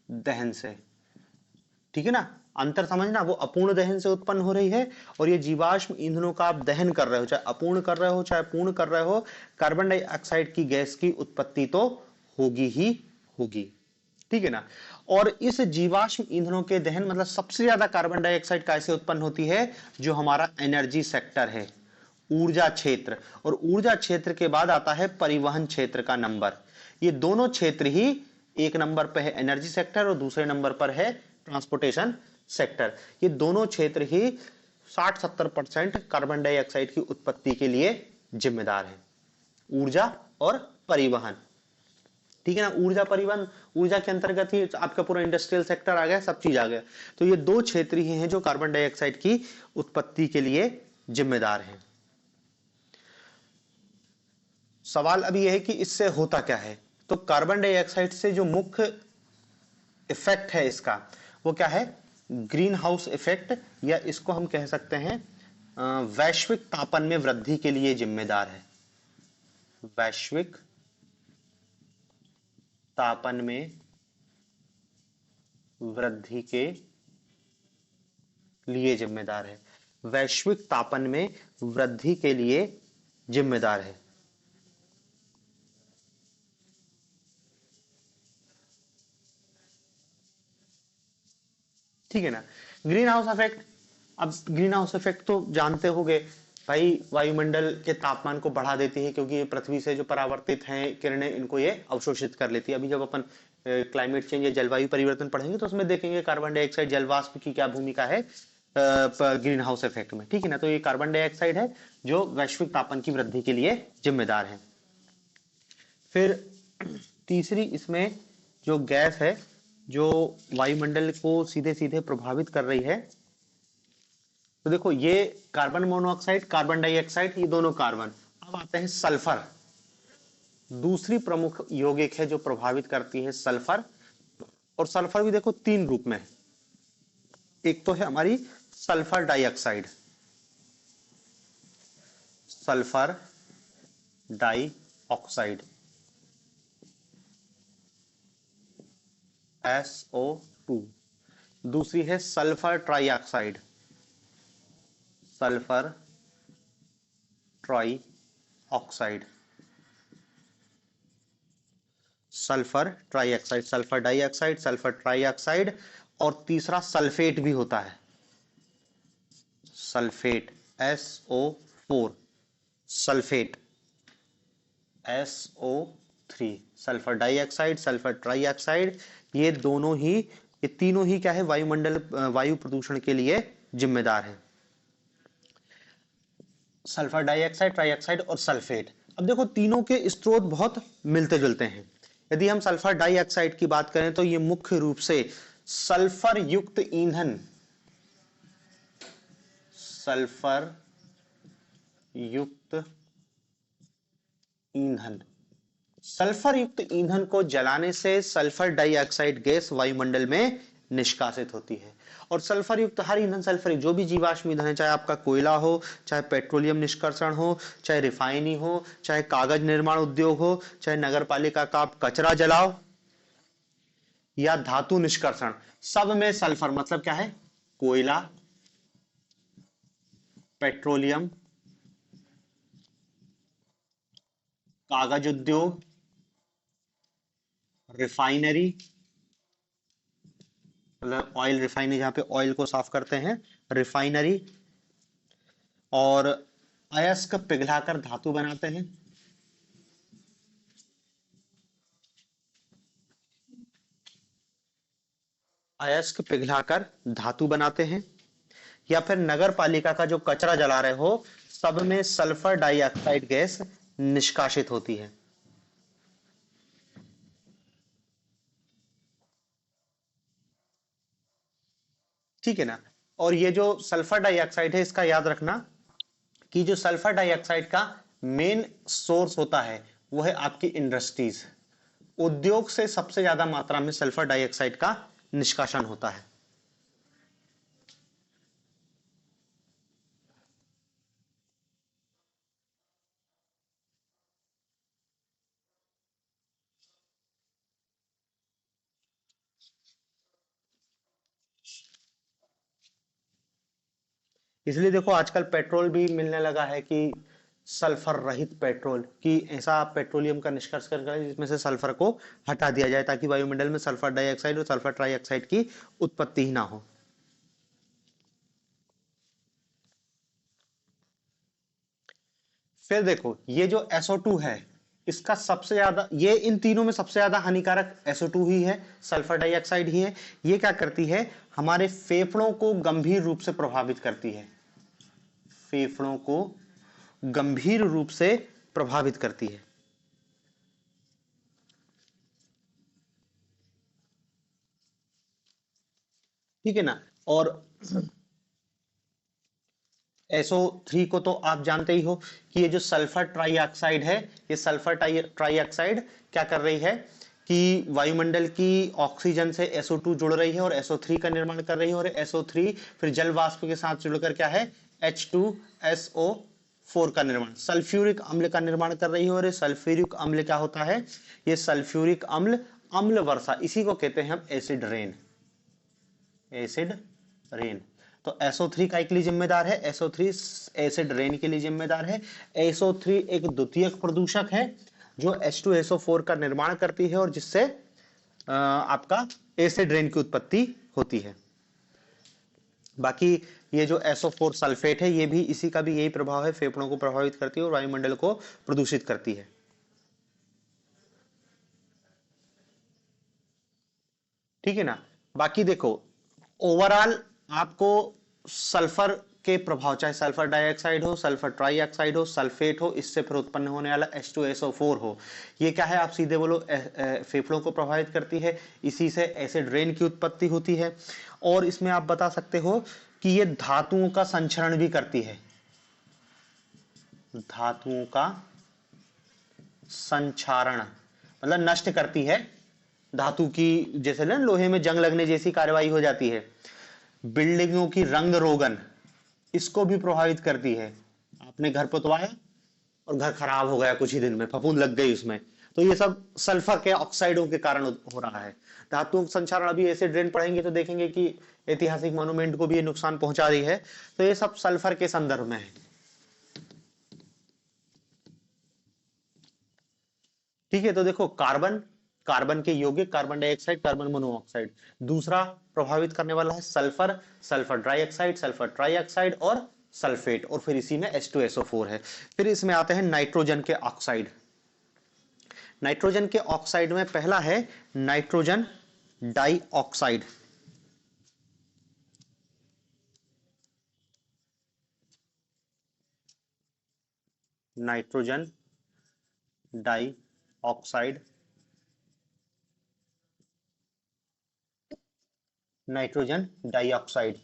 Speaker 1: दहन से, ठीक है ना। अंतर समझना, वो अपूर्ण दहन से उत्पन्न हो रही है और ये जीवाश्म ईंधनों का आप दहन कर रहे हो, चाहे अपूर्ण कर रहे हो चाहे पूर्ण कर रहे हो, कार्बन डाइऑक्साइड की गैस की उत्पत्ति तो होगी ही होगी। ठीक है ना। और इस जीवाश्म ईंधनों के दहन मतलब सबसे ज्यादा कार्बन डाइऑक्साइड कैसे उत्पन्न होती है, जो हमारा एनर्जी सेक्टर है, ऊर्जा क्षेत्र, और ऊर्जा क्षेत्र के बाद आता है परिवहन क्षेत्र का नंबर। ये दोनों क्षेत्र ही, एक नंबर पर है एनर्जी सेक्टर और दूसरे नंबर पर है ट्रांसपोर्टेशन सेक्टर। ये दोनों क्षेत्र ही 60-70% कार्बन डाइऑक्साइड की उत्पत्ति के लिए जिम्मेदार है, ऊर्जा और परिवहन। ठीक है ना। ऊर्जा परिवहन, ऊर्जा के अंतर्गत ही आपका पूरा इंडस्ट्रियल सेक्टर आ गया, सब चीज आ गया। तो ये दो क्षेत्र ही हैं जो कार्बन डाइऑक्साइड की उत्पत्ति के लिए जिम्मेदार हैं। सवाल अभी यह है कि इससे होता क्या है। तो कार्बन डाइऑक्साइड से जो मुख्य इफेक्ट है इसका, वो क्या है, ग्रीन हाउस इफेक्ट, या इसको हम कह सकते हैं वैश्विक तापन में वृद्धि के लिए जिम्मेदार है। वैश्विक तापन में वृद्धि के लिए जिम्मेदार है, वैश्विक तापन में वृद्धि के लिए जिम्मेदार है। ठीक है ना। ग्रीन हाउस इफेक्ट, अब ग्रीन हाउस इफेक्ट तो जानते होंगे भाई, वायुमंडल के तापमान को बढ़ा देती है, क्योंकि ये पृथ्वी से जो परावर्तित हैं किरणें, इनको ये अवशोषित कर लेती है। अभी जब अपन क्लाइमेट चेंज या जलवायु परिवर्तन पढ़ेंगे तो उसमें देखेंगे कार्बन डाइऑक्साइड जलवाष्प की क्या भूमिका है ग्रीन हाउस इफेक्ट में। ठीक है ना। तो ये कार्बन डाइऑक्साइड है जो वैश्विक तापमान की वृद्धि के लिए जिम्मेदार है। फिर तीसरी इसमें जो गैस है जो वायुमंडल को सीधे सीधे प्रभावित कर रही है, तो देखो ये कार्बन मोनोऑक्साइड, कार्बन डाइऑक्साइड, ये दोनों कार्बन। अब आते हैं सल्फर, दूसरी प्रमुख यौगिक है जो प्रभावित करती है, सल्फर। और सल्फर भी देखो तीन रूप में है। एक तो है हमारी sulphur dioxide, sulphur dioxide SO2। दूसरी है sulphur trioxide, sulphur trioxide, sulphur trioxide, sulphur dioxide, sulphur trioxide. और तीसरा सल्फेट भी होता है, sulphate SO4, sulphate SO3, sulphur dioxide, sulphur trioxide. ये दोनों ही, ये तीनों ही क्या है, वायुमंडल वायु प्रदूषण के लिए जिम्मेदार है, सल्फर डाइऑक्साइड, ट्राइऑक्साइड और सल्फेट। अब देखो तीनों के स्रोत बहुत मिलते जुलते हैं। यदि हम सल्फर डाइऑक्साइड की बात करें तो ये मुख्य रूप से सल्फर युक्त ईंधन, सल्फर युक्त ईंधन, सल्फर युक्त ईंधन को जलाने से सल्फर डाइऑक्साइड गैस वायुमंडल में निष्कासित होती है। और सल्फर युक्त हर ईंधन, सल्फर जो भी जीवाश्म ईंधन है, चाहे आपका कोयला हो, चाहे पेट्रोलियम निष्कर्षण हो, चाहे रिफाइनिंग हो, चाहे कागज निर्माण उद्योग हो, चाहे नगर पालिका का आप कचरा जलाओ, या धातु निष्कर्षण, सब में सल्फर मतलब क्या है, कोयला, पेट्रोलियम, कागज उद्योग, रिफाइनरी, मतलब ऑयल रिफाइनरी जहां पे ऑयल को साफ करते हैं, रिफाइनरी, और अयस्क पिघलाकर धातु बनाते हैं, अयस्क पिघलाकर धातु बनाते हैं, या फिर नगर पालिका का जो कचरा जला रहे हो, सब में सल्फर डाइऑक्साइड गैस निष्कासित होती है। ठीक है ना। और ये जो सल्फर डाइऑक्साइड है, इसका याद रखना कि जो सल्फर डाइऑक्साइड का मेन सोर्स होता है वो है आपकी इंडस्ट्रीज, उद्योग से सबसे ज्यादा मात्रा में सल्फर डाइऑक्साइड का निष्कासन होता है। इसलिए देखो आजकल पेट्रोल भी मिलने लगा है कि सल्फर रहित पेट्रोल, कि ऐसा पेट्रोलियम का निष्कर्ष कर जिसमें से सल्फर को हटा दिया जाए ताकि वायुमंडल में सल्फर डाइऑक्साइड और सल्फर ट्राइऑक्साइड की उत्पत्ति ही ना हो। फिर देखो ये जो SO2 है, इसका सबसे ज्यादा, ये इन तीनों में सबसे ज्यादा हानिकारक SO2 ही है, सल्फर डाइऑक्साइड ही है। ये क्या करती है, हमारे फेफड़ों को गंभीर रूप से प्रभावित करती है, फेफड़ों को गंभीर रूप से प्रभावित करती है। ठीक है ना। और SO3 को तो आप जानते ही हो कि ये जो सल्फर ट्राइऑक्साइड है, ये सल्फर ट्राइऑक्साइड क्या कर रही है कि वायुमंडल की ऑक्सीजन से SO2 जुड़ रही है और SO3 का निर्माण कर रही है, और SO3 फिर जल वाष्प के साथ जुड़कर क्या है, H2SO4 का निर्माण, सल्फ्यूरिक अम्ल का निर्माण कर रही है। और ये सल्फ्यूरिक अम्ल क्या होता है, ये सल्फ्यूरिक अम्ल अम्ल वर्षा, इसी को कहते हैं हम एसिड रेन, एसिड रेन। तो SO3 का के लिए जिम्मेदार है, SO3 एसिड रेन के लिए जिम्मेदार है। SO3 एक द्वितीयक प्रदूषक है जो H2SO4 का निर्माण करती है और जिससे आपका एसिड रेन की उत्पत्ति होती है। बाकी ये जो SO4 सल्फेट है, ये भी इसी का भी यही प्रभाव है, फेफड़ों को प्रभावित करती है और वायुमंडल को प्रदूषित करती है। ठीक है ना। बाकी देखो ओवरऑल आपको सल्फर के प्रभाव, चाहे सल्फर डाइऑक्साइड हो, सल्फर ट्राइऑक्साइड हो, सल्फेट हो, इससे फिर उत्पन्न होने वाला H2SO4 हो, ये क्या है, आप सीधे बोलो फेफड़ों को प्रभावित करती है, इसी से एसिड रेन की उत्पत्ति होती है। और इसमें आप बता सकते हो कि ये धातुओं का संचरण भी करती है, धातुओं का संचारण मतलब नष्ट करती है धातु की, जैसे ना लोहे में जंग लगने जैसी कार्रवाई हो जाती है। बिल्डिंगों की रंग रोगन इसको भी प्रभावित करती है। आपने घर पोतवाया और घर खराब हो गया, कुछ ही दिन में फफूंद लग गई उसमें, तो ये सब सल्फर के ऑक्साइडों के कारण हो रहा है। धातु संचारण, अभी एसिड रेन पढ़ेंगे तो देखेंगे कि ऐतिहासिक मॉन्यूमेंट को भी ये नुकसान पहुंचा रही है, तो ये सब सल्फर के संदर्भ में है। ठीक है। तो देखो कार्बन, कार्बन के यौगिक, कार्बन डाइऑक्साइड, कार्बन मोनोऑक्साइड। दूसरा प्रभावित करने वाला है sulphur, sulphur dioxide, sulphur trioxide और सल्फेट, और फिर इसी में H2SO4 है। फिर इसमें आते हैं नाइट्रोजन के ऑक्साइड। नाइट्रोजन के ऑक्साइड में पहला है nitrogen dioxide. Nitrogen dioxide, nitrogen dioxide,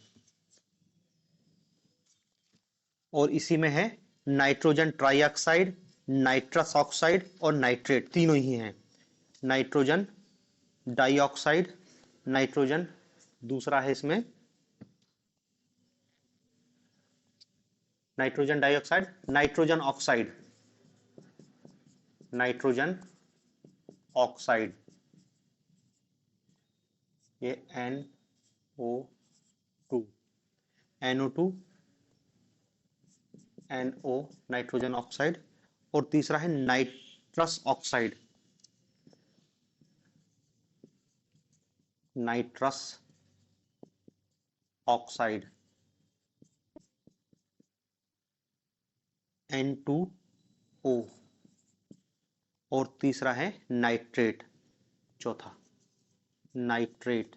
Speaker 1: और इसी में है नाइट्रोजन ट्राइऑक्साइड, नाइट्रस ऑक्साइड और नाइट्रेट, तीनों ही हैं। नाइट्रोजन डाइऑक्साइड, नाइट्रोजन, दूसरा है इसमें nitrogen dioxide, nitrogen oxide, nitrogen oxide, ये NO2, NO2, NO, nitrogen oxide. और तीसरा है nitrous oxide, nitrous oxide, N2O। और तीसरा है नाइट्रेट, चौथा नाइट्रेट,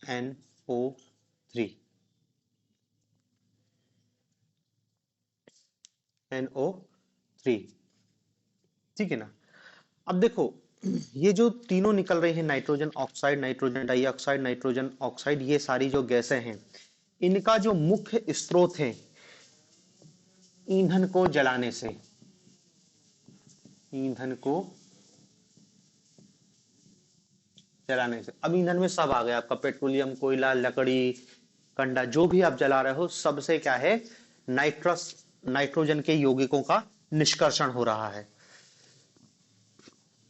Speaker 1: NO3, NO3। ठीक है ना। अब देखो ये जो तीनों निकल रही है, nitrogen oxide, nitrogen dioxide, nitrogen oxide, ये सारी जो गैसें हैं, इनका जो मुख्य स्रोत है ईंधन को जलाने से, ईंधन को जलाने से। अब ईंधन में सब आ गया आपका, पेट्रोलियम, कोयला, लकड़ी, कंडा, जो भी आप जला रहे हो, सबसे क्या है, नाइट्रोजन के यौगिकों का निष्कर्षण हो रहा है।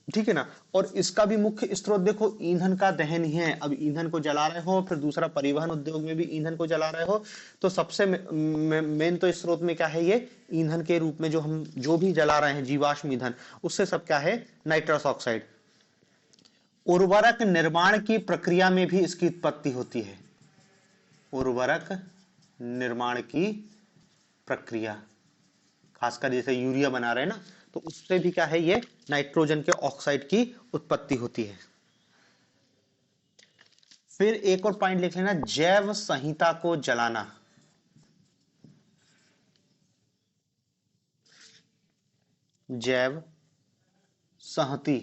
Speaker 1: ठीक है ना। और इसका भी मुख्य स्रोत देखो ईंधन का दहन ही है। अब ईंधन को जला रहे हो, फिर दूसरा परिवहन उद्योग में भी ईंधन को जला रहे हो, तो सबसे मेन तो स्रोत में क्या है, ये ईंधन के रूप में जो हम जो भी जला रहे हैं जीवाश्म ईंधन, उससे सब क्या है, नाइट्रस ऑक्साइड। उर्वरक निर्माण की प्रक्रिया में भी इसकी उत्पत्ति होती है। उर्वरक निर्माण की प्रक्रिया, खासकर जैसे यूरिया बना रहे हैं ना, तो उससे भी क्या है, ये नाइट्रोजन के ऑक्साइड की उत्पत्ति होती है। फिर एक और पॉइंट लिख लेना, जैव संहिता को जलाना। जैव संहति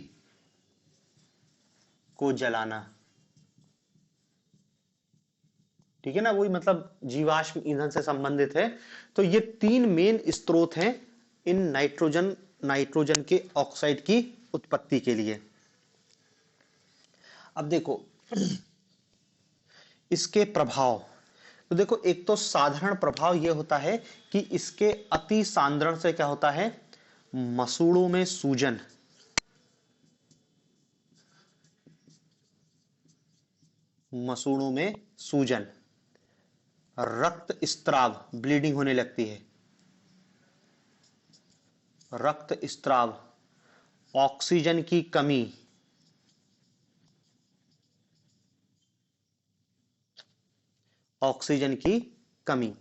Speaker 1: को जलाना, ठीक है ना, वही मतलब जीवाश्म ईंधन से संबंधित है। तो ये तीन मेन स्रोत हैं इन नाइट्रोजन के ऑक्साइड की उत्पत्ति के लिए। अब देखो इसके प्रभाव, तो देखो एक तो साधारण प्रभाव यह होता है कि इसके अति सांद्रण से क्या होता है, मसूड़ों में सूजन, मसूड़ों में सूजन, रक्त स्त्राव, ब्लीडिंग होने लगती है, रक्त स्त्राव, ऑक्सीजन की कमी, ऑक्सीजन की कमी,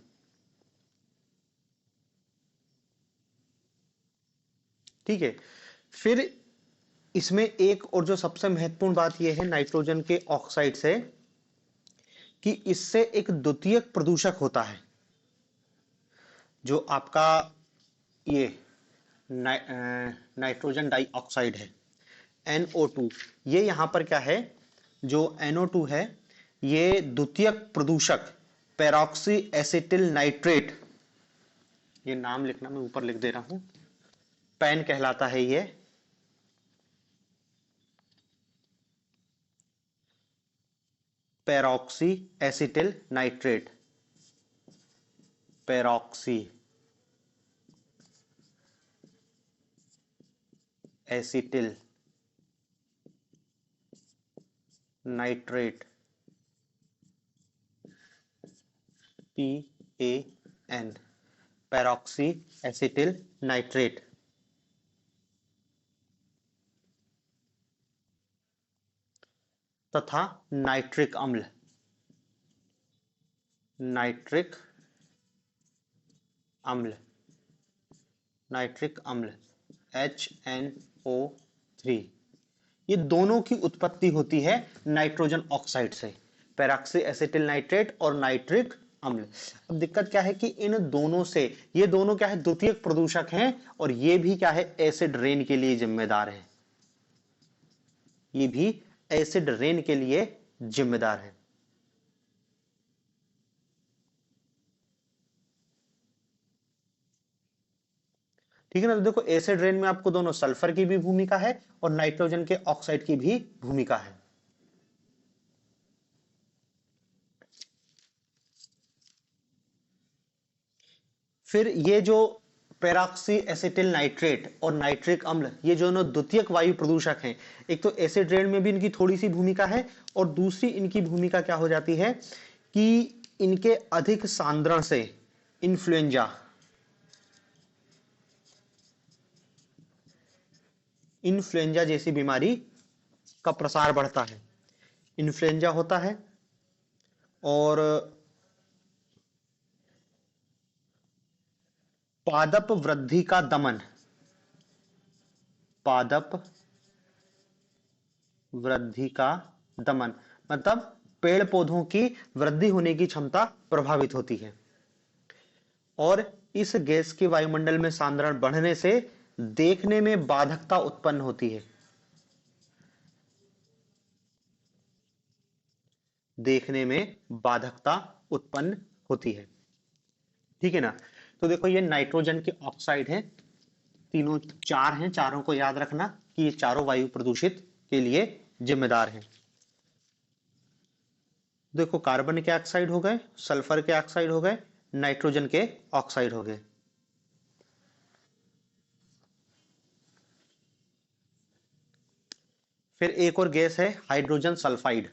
Speaker 1: ठीक है। फिर इसमें एक और जो सबसे महत्वपूर्ण बात यह है नाइट्रोजन के ऑक्साइड से, कि इससे एक द्वितीयक प्रदूषक होता है, जो आपका ये नाइट्रोजन डाइऑक्साइड है, NO2। ये यहां पर क्या है, जो NO2 है, ये द्वितीयक प्रदूषक पेरोक्सी एसिटिल नाइट्रेट, ये नाम लिखना मैं ऊपर लिख दे रहा हूं, पैन कहलाता है ये। Peroxy acetyl nitrate, peroxy acetyl nitrate, PAN, peroxy acetyl nitrate. तथा नाइट्रिक अम्ल, नाइट्रिक अम्ल, नाइट्रिक अम्ल HNO3, ये दोनों की उत्पत्ति होती है नाइट्रोजन ऑक्साइड से, पेरोक्सी एसिटिल नाइट्रेट और नाइट्रिक अम्ल। अब दिक्कत क्या है कि इन दोनों से, ये दोनों क्या है, द्वितीयक प्रदूषक हैं, और ये भी क्या है, एसिड रेन के लिए जिम्मेदार है, ये भी एसिड रेन के लिए जिम्मेदार है। ठीक है ना। तो देखो एसिड रेन में आपको दोनों सल्फर की भी भूमिका है और नाइट्रोजन के ऑक्साइड की भी भूमिका है। फिर ये जो पेरोक्सी एसिटिल नाइट्रेट और नाइट्रिक अम्ल, ये जो द्वितीयक वायु प्रदूषक हैं, एक तो एसिड रेन में भी इनकी थोड़ी सी भूमिका है, और दूसरी इनकी भूमिका क्या हो जाती है कि इनके अधिक सांद्रण से इन्फ्लुएंजा, इन्फ्लुएंजा जैसी बीमारी का प्रसार बढ़ता है, इन्फ्लुएंजा होता है, और पादप वृद्धि का दमन, पादप वृद्धि का दमन, मतलब पेड़ पौधों की वृद्धि होने की क्षमता प्रभावित होती है, और इस गैस के वायुमंडल में सांद्रण बढ़ने से देखने में बाधकता उत्पन्न होती है, देखने में बाधकता उत्पन्न होती है, ठीक है ना। तो देखो ये नाइट्रोजन के ऑक्साइड हैं, तीनों चार हैं, चारों को याद रखना कि ये चारों वायु प्रदूषित के लिए जिम्मेदार हैं। देखो कार्बन के ऑक्साइड हो गए, सल्फर के ऑक्साइड हो गए, नाइट्रोजन के ऑक्साइड हो गए। फिर एक और गैस है hydrogen sulphide.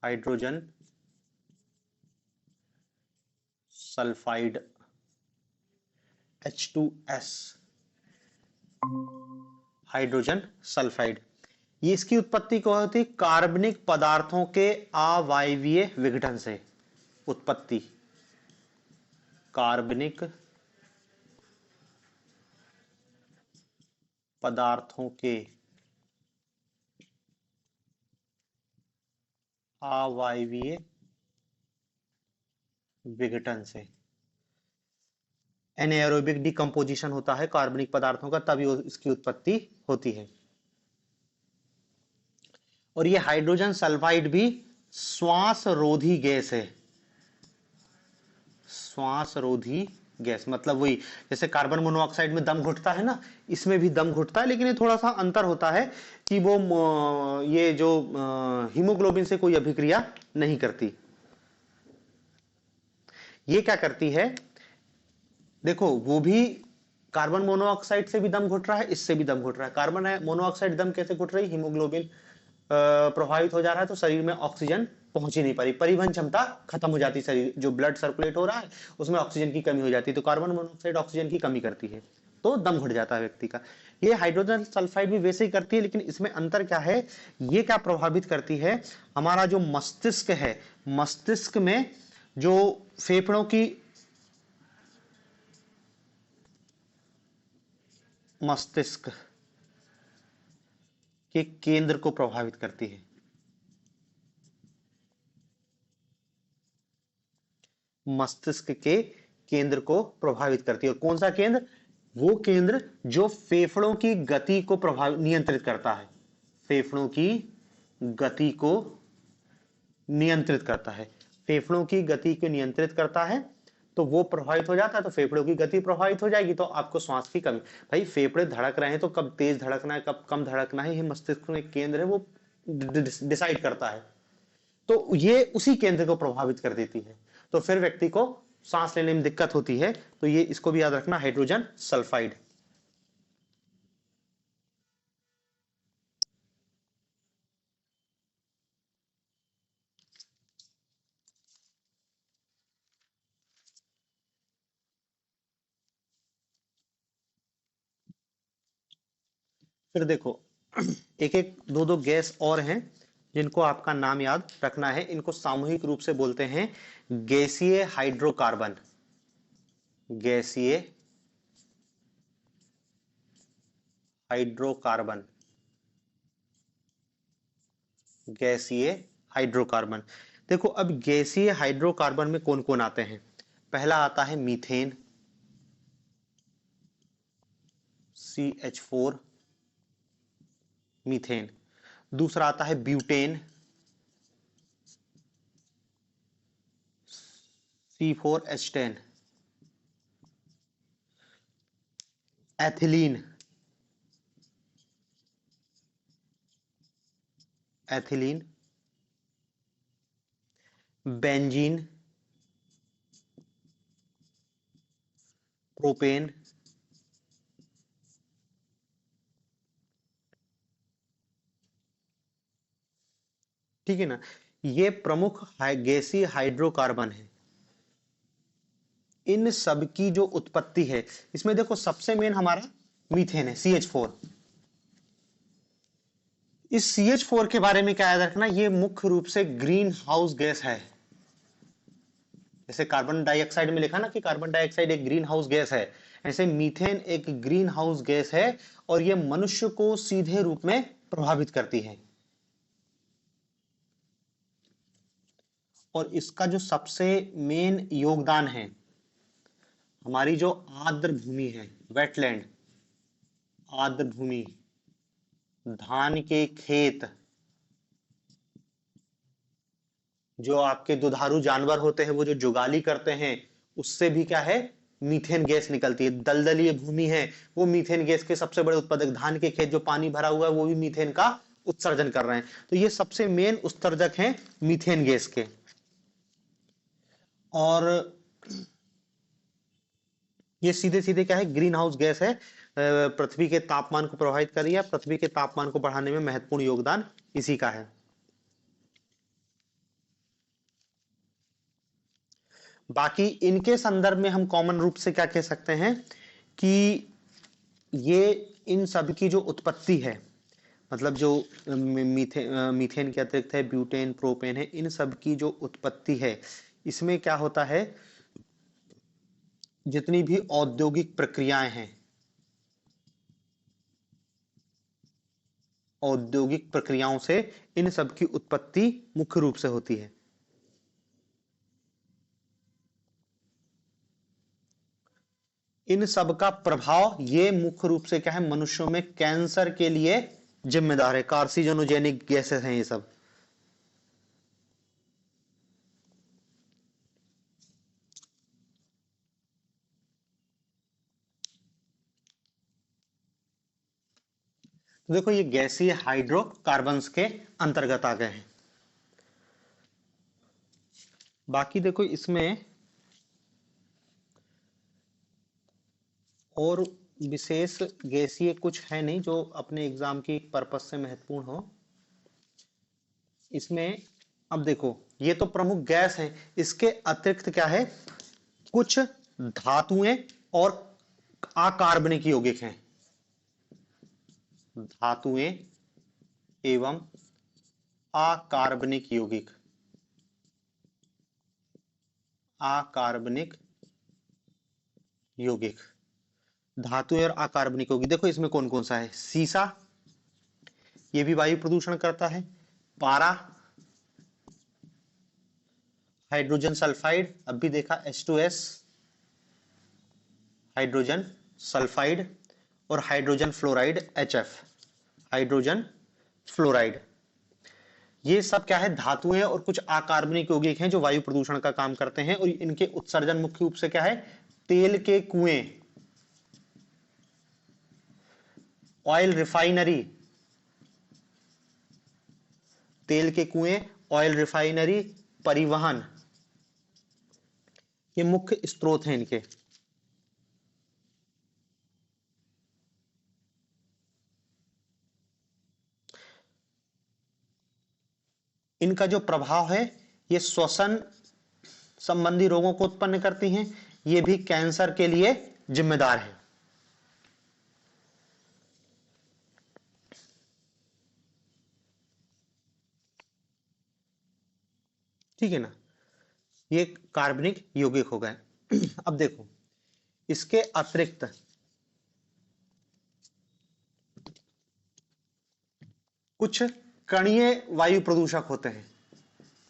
Speaker 1: Hydrogen sulphide H2S, hydrogen sulphide. ये इसकी उत्पत्ति क्या होती है? कार्बनिक पदार्थों के अवायवीय विघटन से उत्पत्ति। कार्बनिक पदार्थों के अवायवीय विघटन से, एनाएरोबिक डिकम्पोजिशन होता है कार्बनिक पदार्थों का, तभी इसकी उत्पत्ति होती है। और ये हाइड्रोजन सल्फाइड भी श्वास रोधी गैस है। श्वास रोधी गैस मतलब वही, जैसे कार्बन मोनोऑक्साइड में दम घुटता है ना, इसमें भी दम घुटता है, लेकिन ये थोड़ा सा अंतर होता है कि वो ये जो हीमोग्लोबिन से कोई अभिक्रिया नहीं करती। ये क्या करती है? देखो, वो भी कार्बन मोनोऑक्साइड से भी दम घुट रहा है, इससे भी दम घुट रहा है। कार्बन मोनोऑक्साइड दम कैसे घुट रही? हीमोग्लोबिन प्रभावित हो जा रहा है तो शरीर में ऑक्सीजन पहुंच ही नहीं पा रही, परिवहन क्षमता खत्म हो जाती है, शरीर जो ब्लड सर्कुलेट हो रहा है उसमें ऑक्सीजन की कमी हो जाती है, तो कार्बन मोनोऑक्साइड ऑक्सीजन की कमी करती है, तो दम घुट जाता है व्यक्ति का। ये हाइड्रोजन सल्फाइड भी वैसे ही करती है, लेकिन इसमें अंतर क्या है? ये क्या प्रभावित करती है? हमारा जो मस्तिष्क है, मस्तिष्क में जो फेफड़ों की, मस्तिष्क के केंद्र को प्रभावित करती है। मस्तिष्क के केंद्र को प्रभावित करती है। और कौन सा केंद्र? वो केंद्र जो फेफड़ों की गति को प्रभावित नियंत्रित करता है। फेफड़ों की गति को नियंत्रित करता है। फेफड़ों की गति को नियंत्रित करता है तो वो प्रभावित हो जाता है, तो फेफड़ों की गति प्रभावित हो जाएगी तो आपको श्वास की कमी। भाई फेफड़े धड़क रहे हैं तो कब तेज धड़कना है कब कम धड़कना है, ये मस्तिष्क में केंद्र है, वो डिसाइड करता है। तो ये उसी केंद्र को प्रभावित कर देती है, तो फिर व्यक्ति को सांस लेने में दिक्कत होती है। तो ये इसको भी याद रखना, हाइड्रोजन सल्फाइड। फिर देखो, एक एक दो दो गैस और हैं जिनको आपका नाम याद रखना है। इनको सामूहिक रूप से बोलते हैं गैसीय हाइड्रोकार्बन। गैसीय हाइड्रोकार्बन। गैसीय हाइड्रोकार्बन। देखो, अब गैसीय हाइड्रोकार्बन में कौन कौन आते हैं? पहला आता है मीथेन, CH4, मीथेन। दूसरा आता है butane, C4H10। Ethylene, ethylene. Benzene, propane. ठीक है ना? ये प्रमुख गैसीय हाइड्रोकार्बन है। इन सब की जो उत्पत्ति है, इसमें देखो सबसे मेन हमारा मीथेन है, CH4। इस CH4 के बारे में क्या याद रखना? ये मुख्य रूप से ग्रीन हाउस गैस है। जैसे कार्बन डाइऑक्साइड में लिखा ना कि कार्बन डाइऑक्साइड एक ग्रीन हाउस गैस है, ऐसे मीथेन एक ग्रीन हाउस गैस है और ये मनुष्य को सीधे रूप में प्रभावित करती है। और इसका जो सबसे मेन योगदान है, हमारी जो आर्द्र भूमि है, वेटलैंड, आर्द्र भूमि, धान के खेत, जो आपके दुधारू जानवर होते हैं वो जो जुगाली करते हैं, उससे भी क्या है? मीथेन गैस निकलती है। दलदलीय भूमि है, वो मीथेन गैस के सबसे बड़े उत्पादक। धान के खेत जो पानी भरा हुआ है वो भी मीथेन का उत्सर्जन कर रहे हैं। तो ये सबसे मेन उत्सर्जक हैं मीथेन गैस के। और ये सीधे सीधे क्या है? ग्रीन हाउस गैस है। पृथ्वी के तापमान को प्रभावित कर रही है, पृथ्वी के तापमान को बढ़ाने में महत्वपूर्ण योगदान इसी का है। बाकी इनके संदर्भ में हम कॉमन रूप से क्या कह सकते हैं कि ये इन सब की जो उत्पत्ति है, मतलब जो मीथेन के अतिरिक्त है ब्यूटेन प्रोपेन है, इन सब की जो उत्पत्ति है इसमें क्या होता है, जितनी भी औद्योगिक प्रक्रियाएं हैं, औद्योगिक प्रक्रियाओं से इन सब की उत्पत्ति मुख्य रूप से होती है। इन सब का प्रभाव ये मुख्य रूप से क्या है, मनुष्यों में कैंसर के लिए जिम्मेदार है। कार्सिनोजेनिक गैसेस हैं ये सब। तो देखो ये गैसीय हाइड्रोकार्बन्स के अंतर्गत आ गए हैं। बाकी देखो इसमें और विशेष गैसीय कुछ है नहीं जो अपने एग्जाम की पर्पस से महत्वपूर्ण हो इसमें। अब देखो ये तो प्रमुख गैस है, इसके अतिरिक्त क्या है, कुछ धातुएं और अकार्बनिक यौगिक हैं। धातुएं एवं अकार्बनिक यौगिक, अकार्बनिक यौगिक, धातुएं और अकार्बनिक यौगिक। देखो इसमें कौन कौन सा है, सीसा, ये भी वायु प्रदूषण करता है। पारा, हाइड्रोजन सल्फाइड, अब भी देखा H2S, हाइड्रोजन सल्फाइड, और hydrogen fluoride HF, hydrogen fluoride. ये सब क्या है, धातुएं और कुछ अकार्बनिक यौगिक हैं जो वायु प्रदूषण का काम करते हैं। और इनके उत्सर्जन मुख्य रूप से क्या है, तेल के कुएं, ऑयल रिफाइनरी, तेल के कुएं, ऑयल रिफाइनरी, परिवहन, ये मुख्य स्रोत हैं इनके। इनका जो प्रभाव है ये श्वसन संबंधी रोगों को उत्पन्न करती हैं, ये भी कैंसर के लिए जिम्मेदार है। ठीक है ना, ये कार्बनिक यौगिक हो गए। अब देखो इसके अतिरिक्त कुछ कणीय वायु प्रदूषक होते हैं।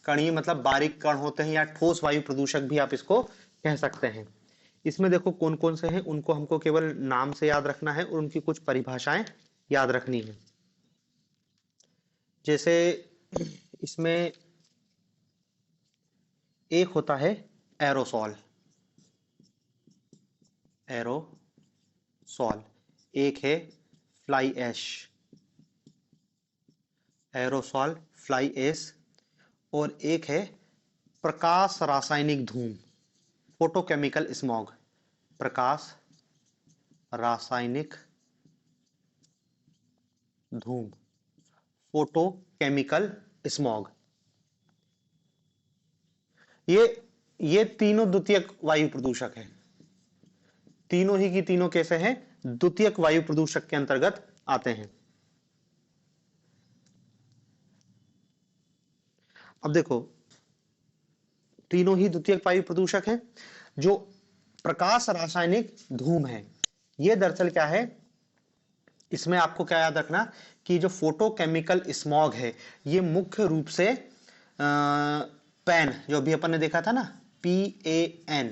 Speaker 1: कणीय मतलब बारीक कण होते हैं, या ठोस वायु प्रदूषक भी आप इसको कह सकते हैं। इसमें देखो कौन कौन से हैं, उनको हमको केवल नाम से याद रखना है और उनकी कुछ परिभाषाएं याद रखनी है। जैसे इसमें एक होता है एरोसॉल, एरोसॉल, एक है fly ash, aerosol, fly ash, और एक है प्रकाश रासायनिक धूम, फोटोकेमिकल स्मॉग, प्रकाश रासायनिक धूम, फोटोकेमिकल स्मॉग। ये तीनों द्वितीयक वायु प्रदूषक हैं। तीनों ही की तीनों कैसे हैं, द्वितीयक वायु प्रदूषक के अंतर्गत आते हैं। अब देखो तीनों ही द्वितीयक वायु प्रदूषक हैं। जो प्रकाश रासायनिक धूम है, ये दरअसल क्या है, इसमें आपको क्या याद रखना कि जो फोटोकेमिकल स्मॉग है ये मुख्य रूप से पैन, जो अभी अपन ने देखा था ना, PAN,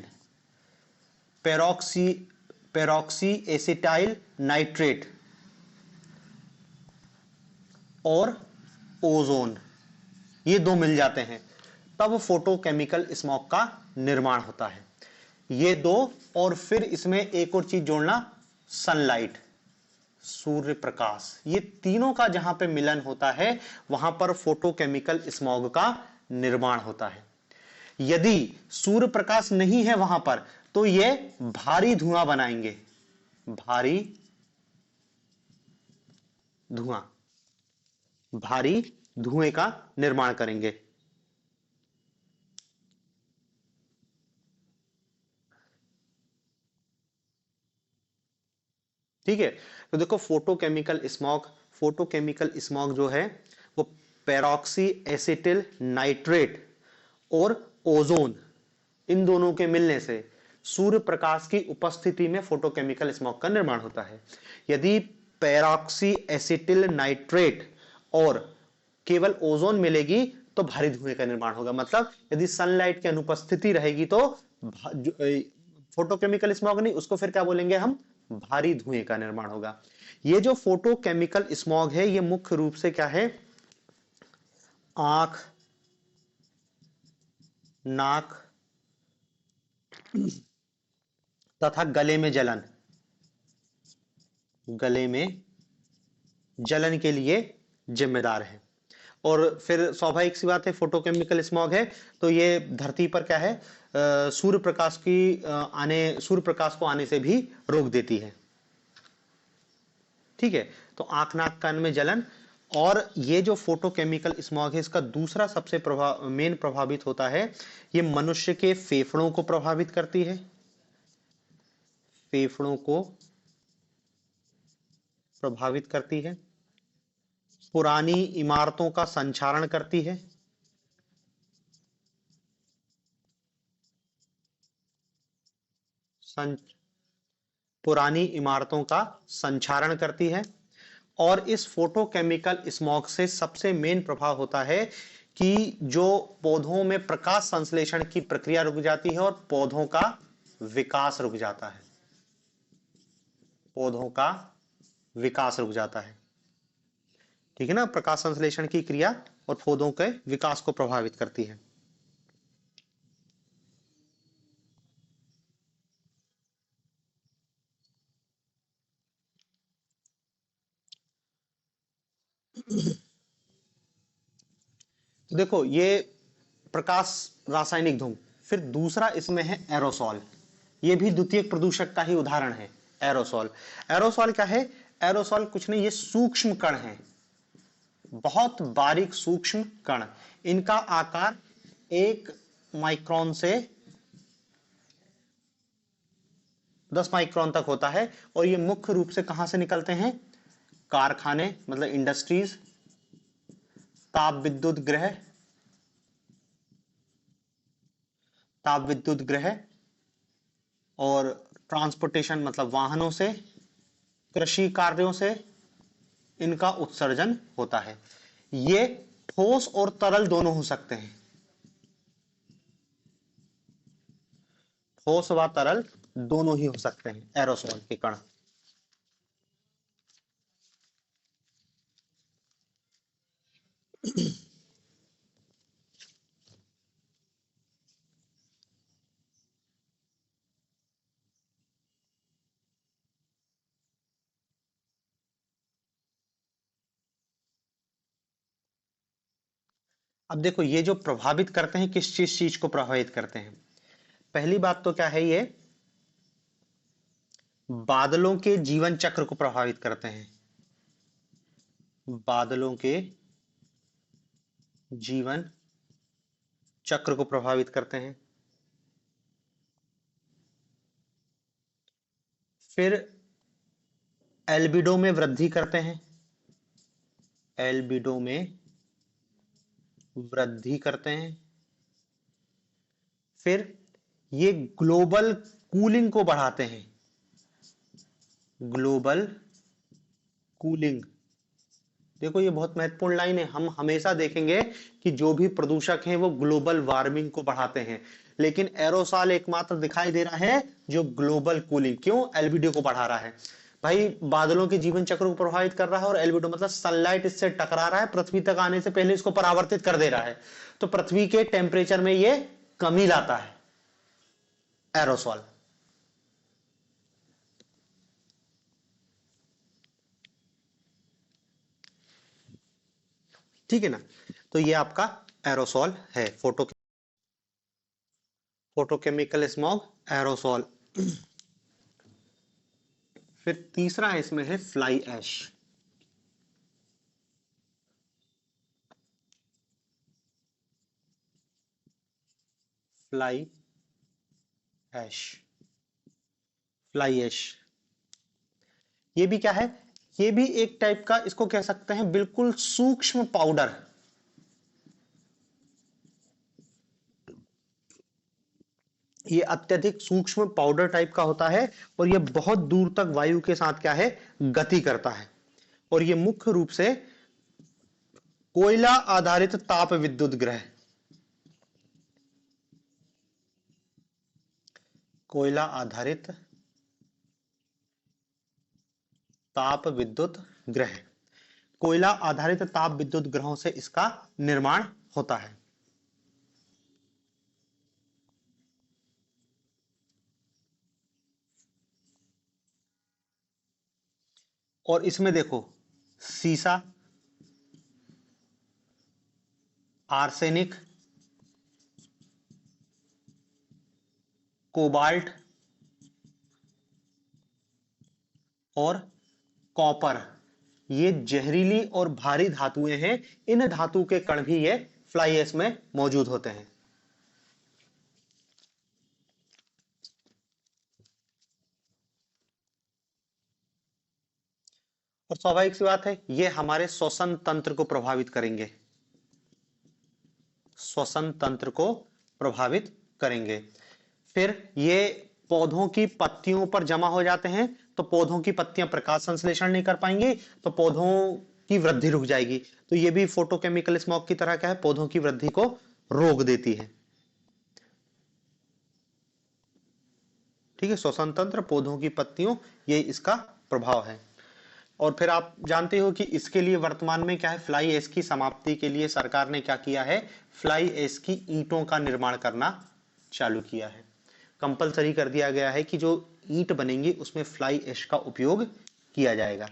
Speaker 1: पेरोक्सी एसिटाइल नाइट्रेट, और ओजोन, ये दो मिल जाते हैं तब फोटोकेमिकल स्मॉग का निर्माण होता है। ये दो, और फिर इसमें एक और चीज जोड़ना, सनलाइट, सूर्य प्रकाश। ये तीनों का जहां पे मिलन होता है वहां पर फोटोकेमिकल स्मॉग का निर्माण होता है। यदि सूर्य प्रकाश नहीं है वहां पर तो ये भारी धुआं बनाएंगे, भारी धुआं, भारी धुएं का निर्माण करेंगे। ठीक है, तो देखो फोटोकेमिकल स्मॉग जो है वो पेरोक्सी एसिटिल नाइट्रेट और ओजोन, इन दोनों के मिलने से सूर्य प्रकाश की उपस्थिति में फोटोकेमिकल स्मॉग का निर्माण होता है। यदि पेरोक्सी एसिटिल नाइट्रेट और केवल ओजोन मिलेगी तो भारी धुएं का निर्माण होगा। मतलब यदि सनलाइट की अनुपस्थिति रहेगी तो फोटोकेमिकल स्मॉग नहीं, उसको फिर क्या बोलेंगे हम, भारी धुएं का निर्माण होगा। ये जो फोटोकेमिकल स्मॉग है ये मुख्य रूप से क्या है, आंख, नाक तथा गले में जलन के लिए जिम्मेदार है। और फिर स्वाभाविक सी बात है, फोटोकेमिकल स्मॉग है तो ये धरती पर क्या है, सूर्य प्रकाश को आने से भी रोक देती है। ठीक है, तो आंख नाक कान में जलन। और ये जो फोटोकेमिकल स्मॉग है इसका दूसरा सबसे मेन प्रभावित होता है, ये मनुष्य के फेफड़ों को प्रभावित करती है, फेफड़ों को प्रभावित करती है, पुरानी इमारतों का संक्षारण करती है, पुरानी इमारतों का संक्षारण करती है। और इस फोटोकेमिकल स्मॉग से सबसे मेन प्रभाव होता है कि जो पौधों में प्रकाश संश्लेषण की प्रक्रिया रुक जाती है और पौधों का विकास रुक जाता है, पौधों का विकास रुक जाता है। ठीक है ना, प्रकाश संश्लेषण की क्रिया और पौधों के विकास को प्रभावित करती है। तो देखो ये प्रकाश रासायनिक धूम। फिर दूसरा इसमें है एरोसॉल, ये भी द्वितीयक प्रदूषक का ही उदाहरण है। एरोसॉल, एरोसॉल क्या है, एरोसॉल कुछ नहीं, ये सूक्ष्म कण है, बहुत बारीक सूक्ष्म कण। इनका आकार 1 माइक्रोन से 10 माइक्रोन तक होता है। और ये मुख्य रूप से कहां से निकलते हैं, कारखाने मतलब इंडस्ट्रीज, ताप विद्युत गृह और ट्रांसपोर्टेशन मतलब वाहनों से, कृषि कार्यों से इनका उत्सर्जन होता है। ये ठोस और तरल दोनों हो सकते हैं, ठोस व तरल दोनों ही हो सकते हैं एरोसोल के कण। अब देखो ये जो प्रभावित करते हैं, किस चीज को प्रभावित करते हैं, पहली बात तो क्या है, ये बादलों के जीवन चक्र को प्रभावित करते हैं, बादलों के जीवन चक्र को प्रभावित करते हैं। फिर एल्बिडो में वृद्धि करते हैं, एल्बिडो में वृद्धि करते हैं। फिर ये ग्लोबल कूलिंग को बढ़ाते हैं, ग्लोबल कूलिंग। देखो ये बहुत महत्वपूर्ण लाइन है, हम हमेशा देखेंगे कि जो भी प्रदूषक हैं वो ग्लोबल वार्मिंग को बढ़ाते हैं, लेकिन एरोसॉल एकमात्र दिखाई दे रहा है जो ग्लोबल कूलिंग, क्यों, एल्बिडो को बढ़ा रहा है। भाई बादलों के जीवन चक्र को प्रभावित कर रहा है और एल्बिडो मतलब सनलाइट इससे टकरा रहा है, पृथ्वी तक आने से पहले इसको परावर्तित कर दे रहा है, तो पृथ्वी के टेम्परेचर में ये कमी लाता है एरोसॉल। ठीक है ना, तो ये आपका एरोसॉल है, फोटोकेमिकल स्मॉग, एरोसॉल। फिर तीसरा इसमें है fly ash. Fly ash, fly ash. ये भी क्या है, ये भी एक टाइप का, इसको कह सकते हैं बिल्कुल सूक्ष्म पाउडर। ये अत्यधिक सूक्ष्म पाउडर टाइप का होता है और ये बहुत दूर तक वायु के साथ क्या है, गति करता है। और ये मुख्य रूप से कोयला आधारित ताप विद्युत ग्रह, कोयला आधारित ताप विद्युत ग्रह, कोयला आधारित ताप विद्युत ग्रहों से इसका निर्माण होता है। और इसमें देखो सीसा, आर्सेनिक, कोबाल्ट और कॉपर, ये जहरीली और भारी धातुएं हैं। इन धातु के कण भी ये फ्लाई ऐश में मौजूद होते हैं। और स्वाभाविक सी बात है, ये हमारे श्वसन तंत्र को प्रभावित करेंगे, श्वसन तंत्र को प्रभावित करेंगे। फिर ये पौधों की पत्तियों पर जमा हो जाते हैं, तो पौधों की पत्तियां प्रकाश संश्लेषण नहीं कर पाएंगी, तो पौधों की वृद्धि रुक जाएगी। तो ये भी फोटोकेमिकल स्मॉग की तरह क्या है, पौधों की वृद्धि को रोक देती है। ठीक है, श्वसन तंत्र, पौधों की पत्तियों, ये इसका प्रभाव है। और फिर आप जानते हो कि इसके लिए वर्तमान में क्या है, फ्लाई ऐश की समाप्ति के लिए सरकार ने क्या किया है, फ्लाई ऐश की ईंटों का निर्माण करना चालू किया है। कंपलसरी कर दिया गया है कि जो ईंट बनेंगी उसमें फ्लाई ऐश का उपयोग किया जाएगा।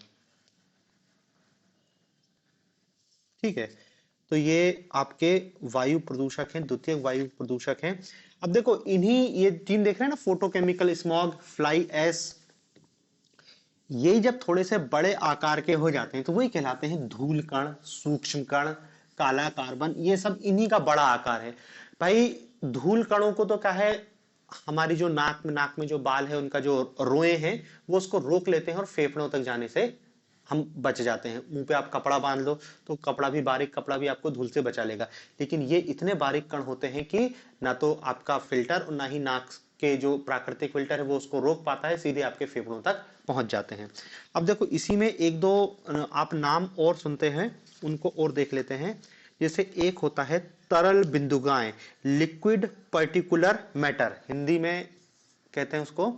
Speaker 1: ठीक है, तो ये आपके वायु प्रदूषक हैं, द्वितीयक वायु प्रदूषक हैं। अब देखो इन्हीं, ये तीन देख रहे हैं ना, फोटोकेमिकल स्मॉग, फ्लाई ऐश, ये जब थोड़े से बड़े आकार के हो जाते हैं तो वही कहलाते हैं धूल कण, सूक्ष्म कण, काला कार्बन, ये सब इन्हीं का बड़ा आकार है। भाई धूल कणों को तो क्या है, हमारी जो नाक में जो बाल है, उनका जो रोए हैं, वो उसको रोक लेते हैं और फेफड़ों तक जाने से हम बच जाते हैं। मुंह पे आप कपड़ा बांध लो तो कपड़ा भी, बारीक कपड़ा भी आपको धूल से बचा लेगा। लेकिन ये इतने बारीक कण होते हैं कि ना तो आपका फिल्टर और ना ही नाक के जो प्राकृतिक फिल्टर है वो उसको रोक पाता है, सीधे आपके फेफड़ों तक पहुंच जाते हैं। अब देखो इसी में एक दो आप नाम और सुनते हैं, उनको और देख लेते हैं। जैसे एक होता है तरल बिंदुगाएं, लिक्विड पर्टिकुलर मैटर, हिंदी में कहते हैं उसको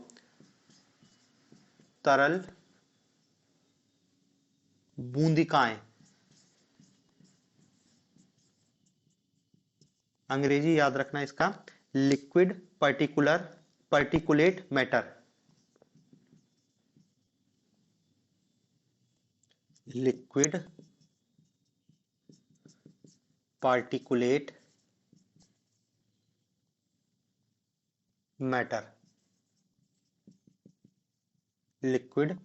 Speaker 1: तरल बूंदिकाएं, अंग्रेजी याद रखना इसका, liquid particular particulate matter, liquid particulate matter, liquid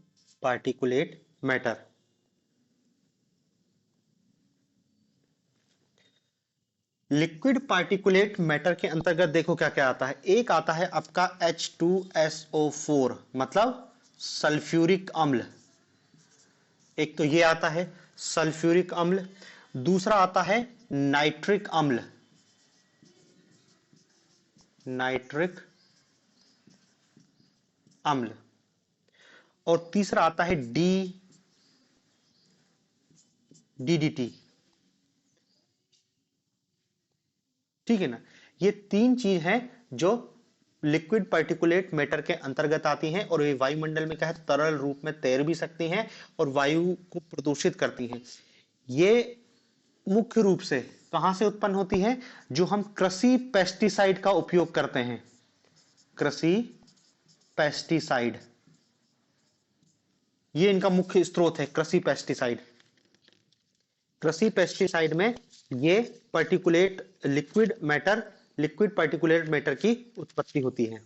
Speaker 1: particulate matter. Liquid particulate matter के अंतर्गत देखो क्या क्या आता है। एक आता है आपका H2SO4, मतलब सल्फ्यूरिक अम्ल, एक तो ये आता है सल्फ्यूरिक अम्ल। दूसरा आता है नाइट्रिक अम्ल, नाइट्रिक अम्ल। और तीसरा आता है DDT। ठीक है ना, ये तीन चीज हैं जो लिक्विड पार्टिकुलेट मैटर के अंतर्गत आती हैं और ये वायुमंडल में क्या है, तरल रूप में तैर भी सकती हैं और वायु को प्रदूषित करती हैं। ये मुख्य रूप से कहां से उत्पन्न होती है, जो हम कृषि पेस्टिसाइड का उपयोग करते हैं, कृषि पेस्टिसाइड, ये इनका मुख्य स्रोत है, कृषि पेस्टिसाइड। कृषि पेस्टिसाइड में ये particulate liquid matter, liquid particulate matter की उत्पत्ति होती है।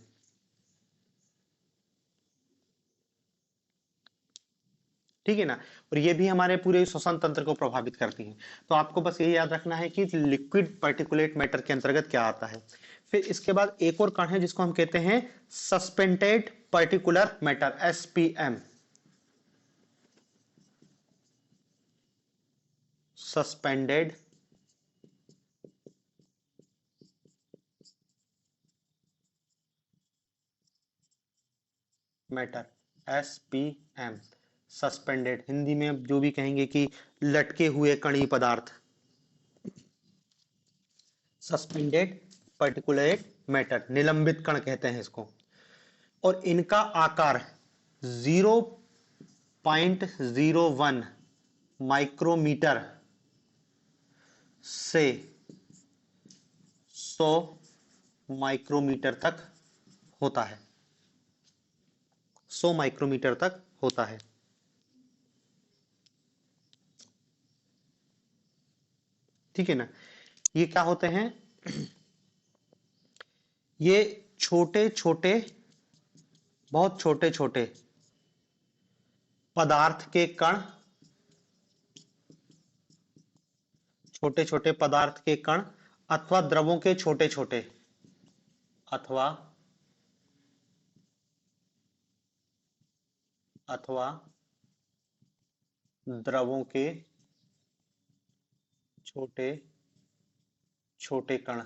Speaker 1: ठीक है ना, और ये भी हमारे पूरे श्वसन तंत्र को प्रभावित करती हैं। तो आपको बस ये याद रखना है कि लिक्विड पार्टिकुलेट मैटर के अंतर्गत क्या आता है। फिर इसके बाद एक और कण है जिसको हम कहते हैं suspended particular matter, SPM, suspended matter, SPM, suspended, Hindi में अब जो भी कहेंगे कि लटके हुए कणीय पदार्थ, सस्पेंडेड पर्टिकुलेट मैटर, निलंबित कण कहते हैं इसको। और इनका आकार 0.01 माइक्रोमीटर से 100 माइक्रोमीटर तक होता है, 100 माइक्रोमीटर तक होता है। ठीक है ना। ये क्या होते हैं, ये छोटे छोटे, बहुत छोटे छोटे पदार्थ के कण, छोटे छोटे पदार्थ के कण अथवा द्रवों के छोटे छोटे, अथवा अथवा द्रवों के छोटे छोटे कण,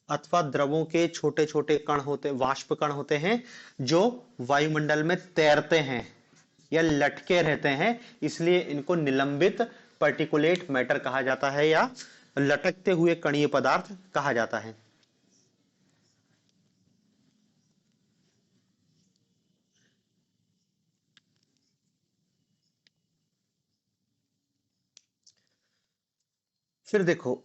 Speaker 1: अथवा द्रवों के छोटे छोटे कण होते, वाष्प कण होते हैं जो वायुमंडल में तैरते हैं या लटके रहते हैं, इसलिए इनको निलंबित पर्टिकुलेट मैटर कहा जाता है या लटकते हुए कणीय पदार्थ कहा जाता है। फिर देखो,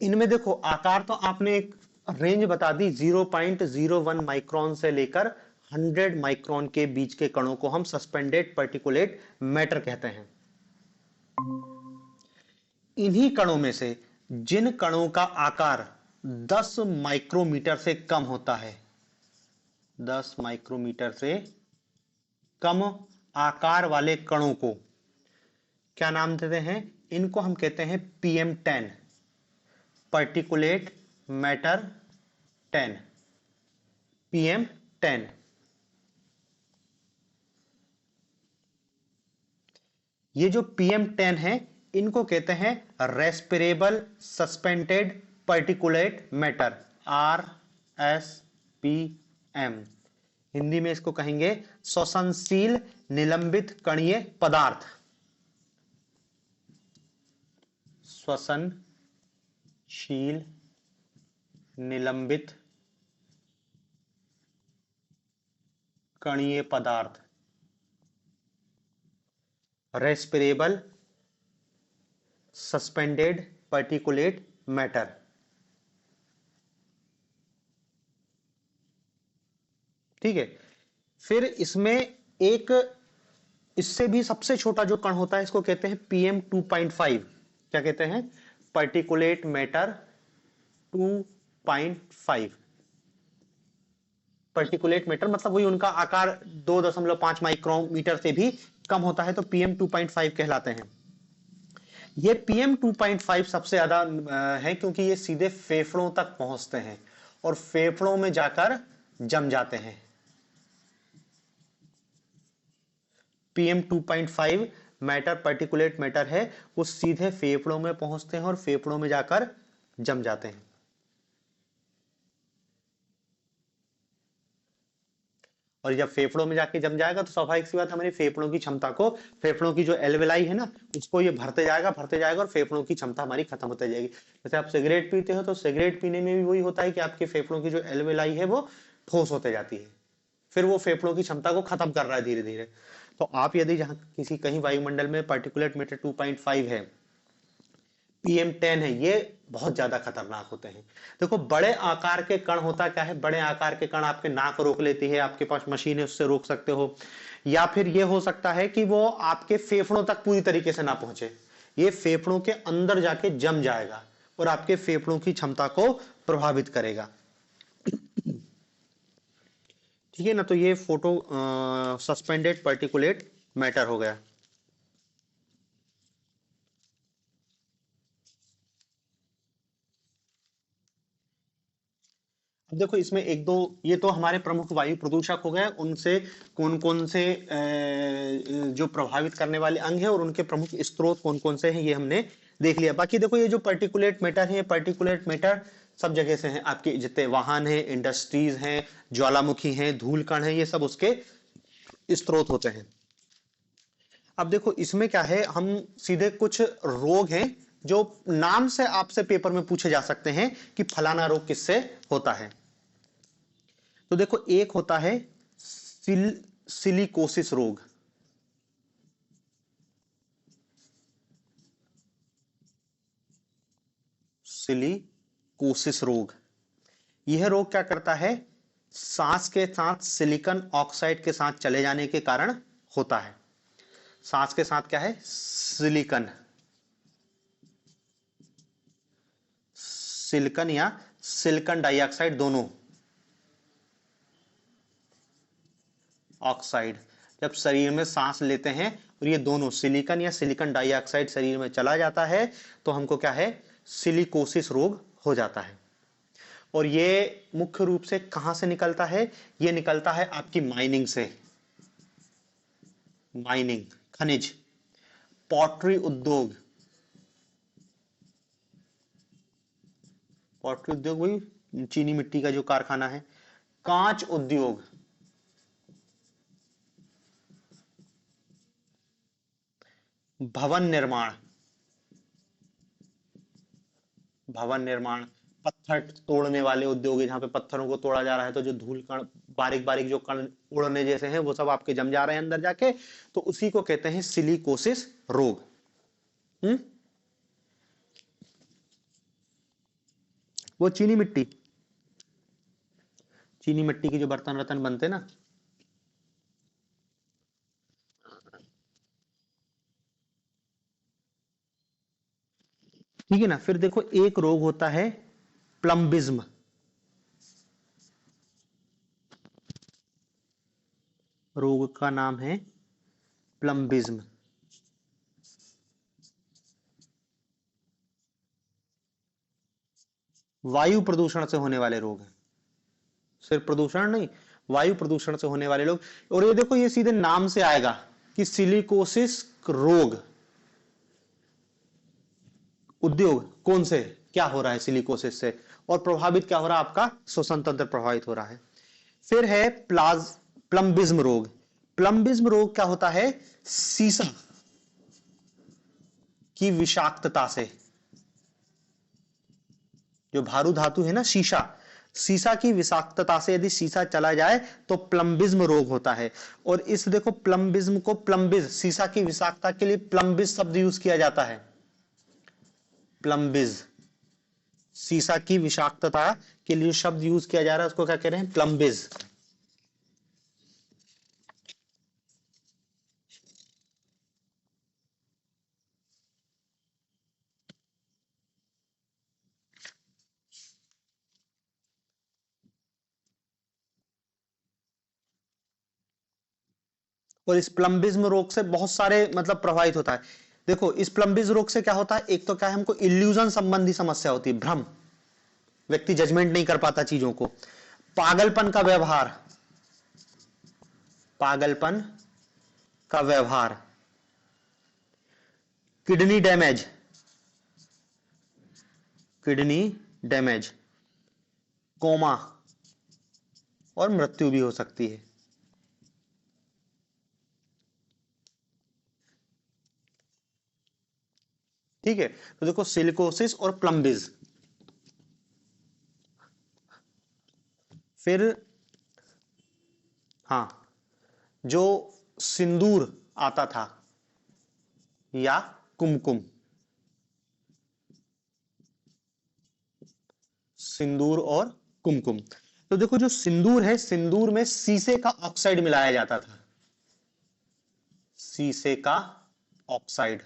Speaker 1: इनमें देखो आकार तो आपने एक रेंज बता दी, 0.01 माइक्रोन से लेकर 100 माइक्रोन के बीच के कणों को हम सस्पेंडेड पर्टिकुलेट मैटर कहते हैं। इन्हीं कणों में से जिन कणों का आकार 10 माइक्रोमीटर से कम होता है, 10 माइक्रोमीटर से कम आकार वाले कणों को क्या नाम देते हैं, इनको हम कहते हैं PM10, पर्टिकुलेट मैटर 10, PM10। ये जो PM10 है इनको कहते हैं respirable suspended particulate matter, RSPM। Hindi में इसको कहेंगे श्वसनशील निलंबित कणीय पदार्थ, श्वसनशील निलंबित कणीय पदार्थ, रेस्पिरेबल सस्पेंडेड पर्टिकुलेट मैटर। ठीक है। फिर इसमें एक इससे भी सबसे छोटा जो कण होता है इसको कहते हैं PM2.5, क्या कहते हैं, पर्टिकुलेट मैटर 2.5। पर्टिकुलेट मैटर मतलब वही, उनका आकार 2.5 माइक्रोमीटर से भी कम होता है तो PM2.5 कहलाते हैं। ये PM2.5 सबसे ज्यादा है क्योंकि ये सीधे फेफड़ों तक पहुंचते हैं और फेफड़ों में जाकर जम जाते हैं। PM2.5 मैटर, पर्टिकुलेट मैटर है, वो सीधे फेफड़ों में पहुंचते हैं और फेफड़ों में जाकर जम जाते हैं। और जब फेफड़ों में जाके जम जाएगा तो स्वाभाविक सी बात, हमारी फेफड़ों की क्षमता को, फेफड़ों की जो एल्वेलाई है ना, उसको ये भरते जाएगा और फेफड़ों की क्षमता हमारी खत्म होती जाएगी। जैसे आप सिगरेट पीते हो तो सिगरेट पीने में भी वही होता है कि आपके फेफड़ों की जो एल्वेलाई है वो ठोस होते जाती है, फिर वो फेफड़ों की क्षमता को खत्म कर रहा है धीरे धीरे। तो आप यदि जहां किसी कहीं वायुमंडल में पर्टिकुलेट मैटर 2.5 है, PM10 है, ये बहुत ज्यादा खतरनाक होते हैं। देखो बड़े आकार के कण होता क्या है, बड़े आकार के कण आपके नाक रोक लेती है, आपके पास मशीन है उससे रोक सकते हो, या फिर ये हो सकता है कि वो आपके फेफड़ों तक पूरी तरीके से ना पहुंचे, ये फेफड़ों के अंदर जाके जम जाएगा और आपके फेफड़ों की क्षमता को प्रभावित करेगा। ठीक है ना। तो ये फोटो सस्पेंडेड पर्टिकुलेट मैटर हो गया। अब देखो इसमें एक दो, ये तो हमारे प्रमुख वायु प्रदूषक हो गए, उनसे कौन कौन से जो प्रभावित करने वाले अंग हैं और उनके प्रमुख स्रोत कौन कौन से हैं ये हमने देख लिया। बाकी देखो ये जो पर्टिकुलेट मैटर है, पर्टिकुलेट मैटर सब जगह से हैं, आपके जितने वाहन हैं, इंडस्ट्रीज हैं, ज्वालामुखी हैं, धूल कण हैं, ये सब उसके स्रोत होते हैं। अब देखो इसमें क्या है, हम सीधे कुछ रोग हैं जो नाम से आपसे पेपर में पूछे जा सकते हैं कि फलाना रोग किससे होता है। तो देखो एक होता है सिलिकोसिस रोग। सिलिकोसिस रोग, यह रोग क्या करता है, सांस के साथ सिलिकॉन ऑक्साइड के साथ चले जाने के कारण होता है। सांस के साथ क्या है, सिलिकॉन, सिलिकॉन या सिलिकॉन डाइऑक्साइड दोनों, ऑक्साइड जब शरीर में सांस लेते हैं और ये दोनों सिलिकॉन या सिलिकॉन डाइऑक्साइड शरीर में चला जाता है तो हमको क्या है, सिलिकोसिस रोग हो जाता है। और ये मुख्य रूप से कहां से निकलता है, ये निकलता है आपकी माइनिंग से, माइनिंग खनिज, पॉटरी उद्योग, पॉटरी उद्योग वही चीनी मिट्टी का जो कारखाना है, कांच उद्योग, भवन निर्माण, भवन निर्माण, पत्थर तोड़ने वाले उद्योग है जहां पे पत्थरों को तोड़ा जा रहा है तो जो धूल कण, बारीक बारीक जो कण उड़ने जैसे हैं वो सब आपके जम जा रहे हैं अंदर जाके, तो उसी को कहते हैं सिलिकोसिस रोग। वो चीनी मिट्टी, चीनी मिट्टी के जो बर्तन वर्तन बनते ना, ठीक है ना। फिर देखो एक रोग होता है प्लम्बिज्म, रोग का नाम है प्लम्बिज्म। वायु प्रदूषण से होने वाले रोग हैं, सिर्फ प्रदूषण नहीं, वायु प्रदूषण से होने वाले लोग। और ये देखो ये सीधे नाम से आएगा कि सिलिकोसिस रोग, उद्योग कौन से, क्या हो रहा है सिलिकोसिस से, और प्रभावित क्या हो रहा है, आपका श्वसन तंत्र प्रभावित हो रहा है। फिर है प्लम्बिज्म रोग। प्लम्बिज्म रोग क्या होता है, सीसा की विषाक्तता से, जो भारू धातु है ना शीशा, सीसा की विषाक्तता से यदि सीसा चला जाए तो प्लम्बिज्म रोग होता है। और इस देखो प्लम्बिज्म को, प्लम्बिज सीसा की विषाक्तता के लिए प्लम्बिज शब्द यूज किया जाता है, प्लम्बिज, सीसा की विषाक्तता के लिए शब्द यूज किया जा रहा है उसको क्या कह रहे हैं, प्लम्बिज। और इस प्लम्बिज्म रोग से बहुत सारे मतलब प्रभावित होता है। देखो इस प्लम्बिज रोग से क्या होता है, एक तो क्या है, हमको इल्यूजन संबंधी समस्या होती है, भ्रम, व्यक्ति जजमेंट नहीं कर पाता चीजों को, पागलपन का व्यवहार, पागलपन का व्यवहार, kidney damage, kidney damage, coma, और मृत्यु भी हो सकती है। ठीक है, तो देखो सिलिकोसिस और प्लम्बिज। फिर हाँ, जो सिंदूर आता था या कुमकुम, सिंदूर और कुमकुम, तो देखो जो सिंदूर है, सिंदूर में शीशे का ऑक्साइड मिलाया जाता था, शीशे का ऑक्साइड।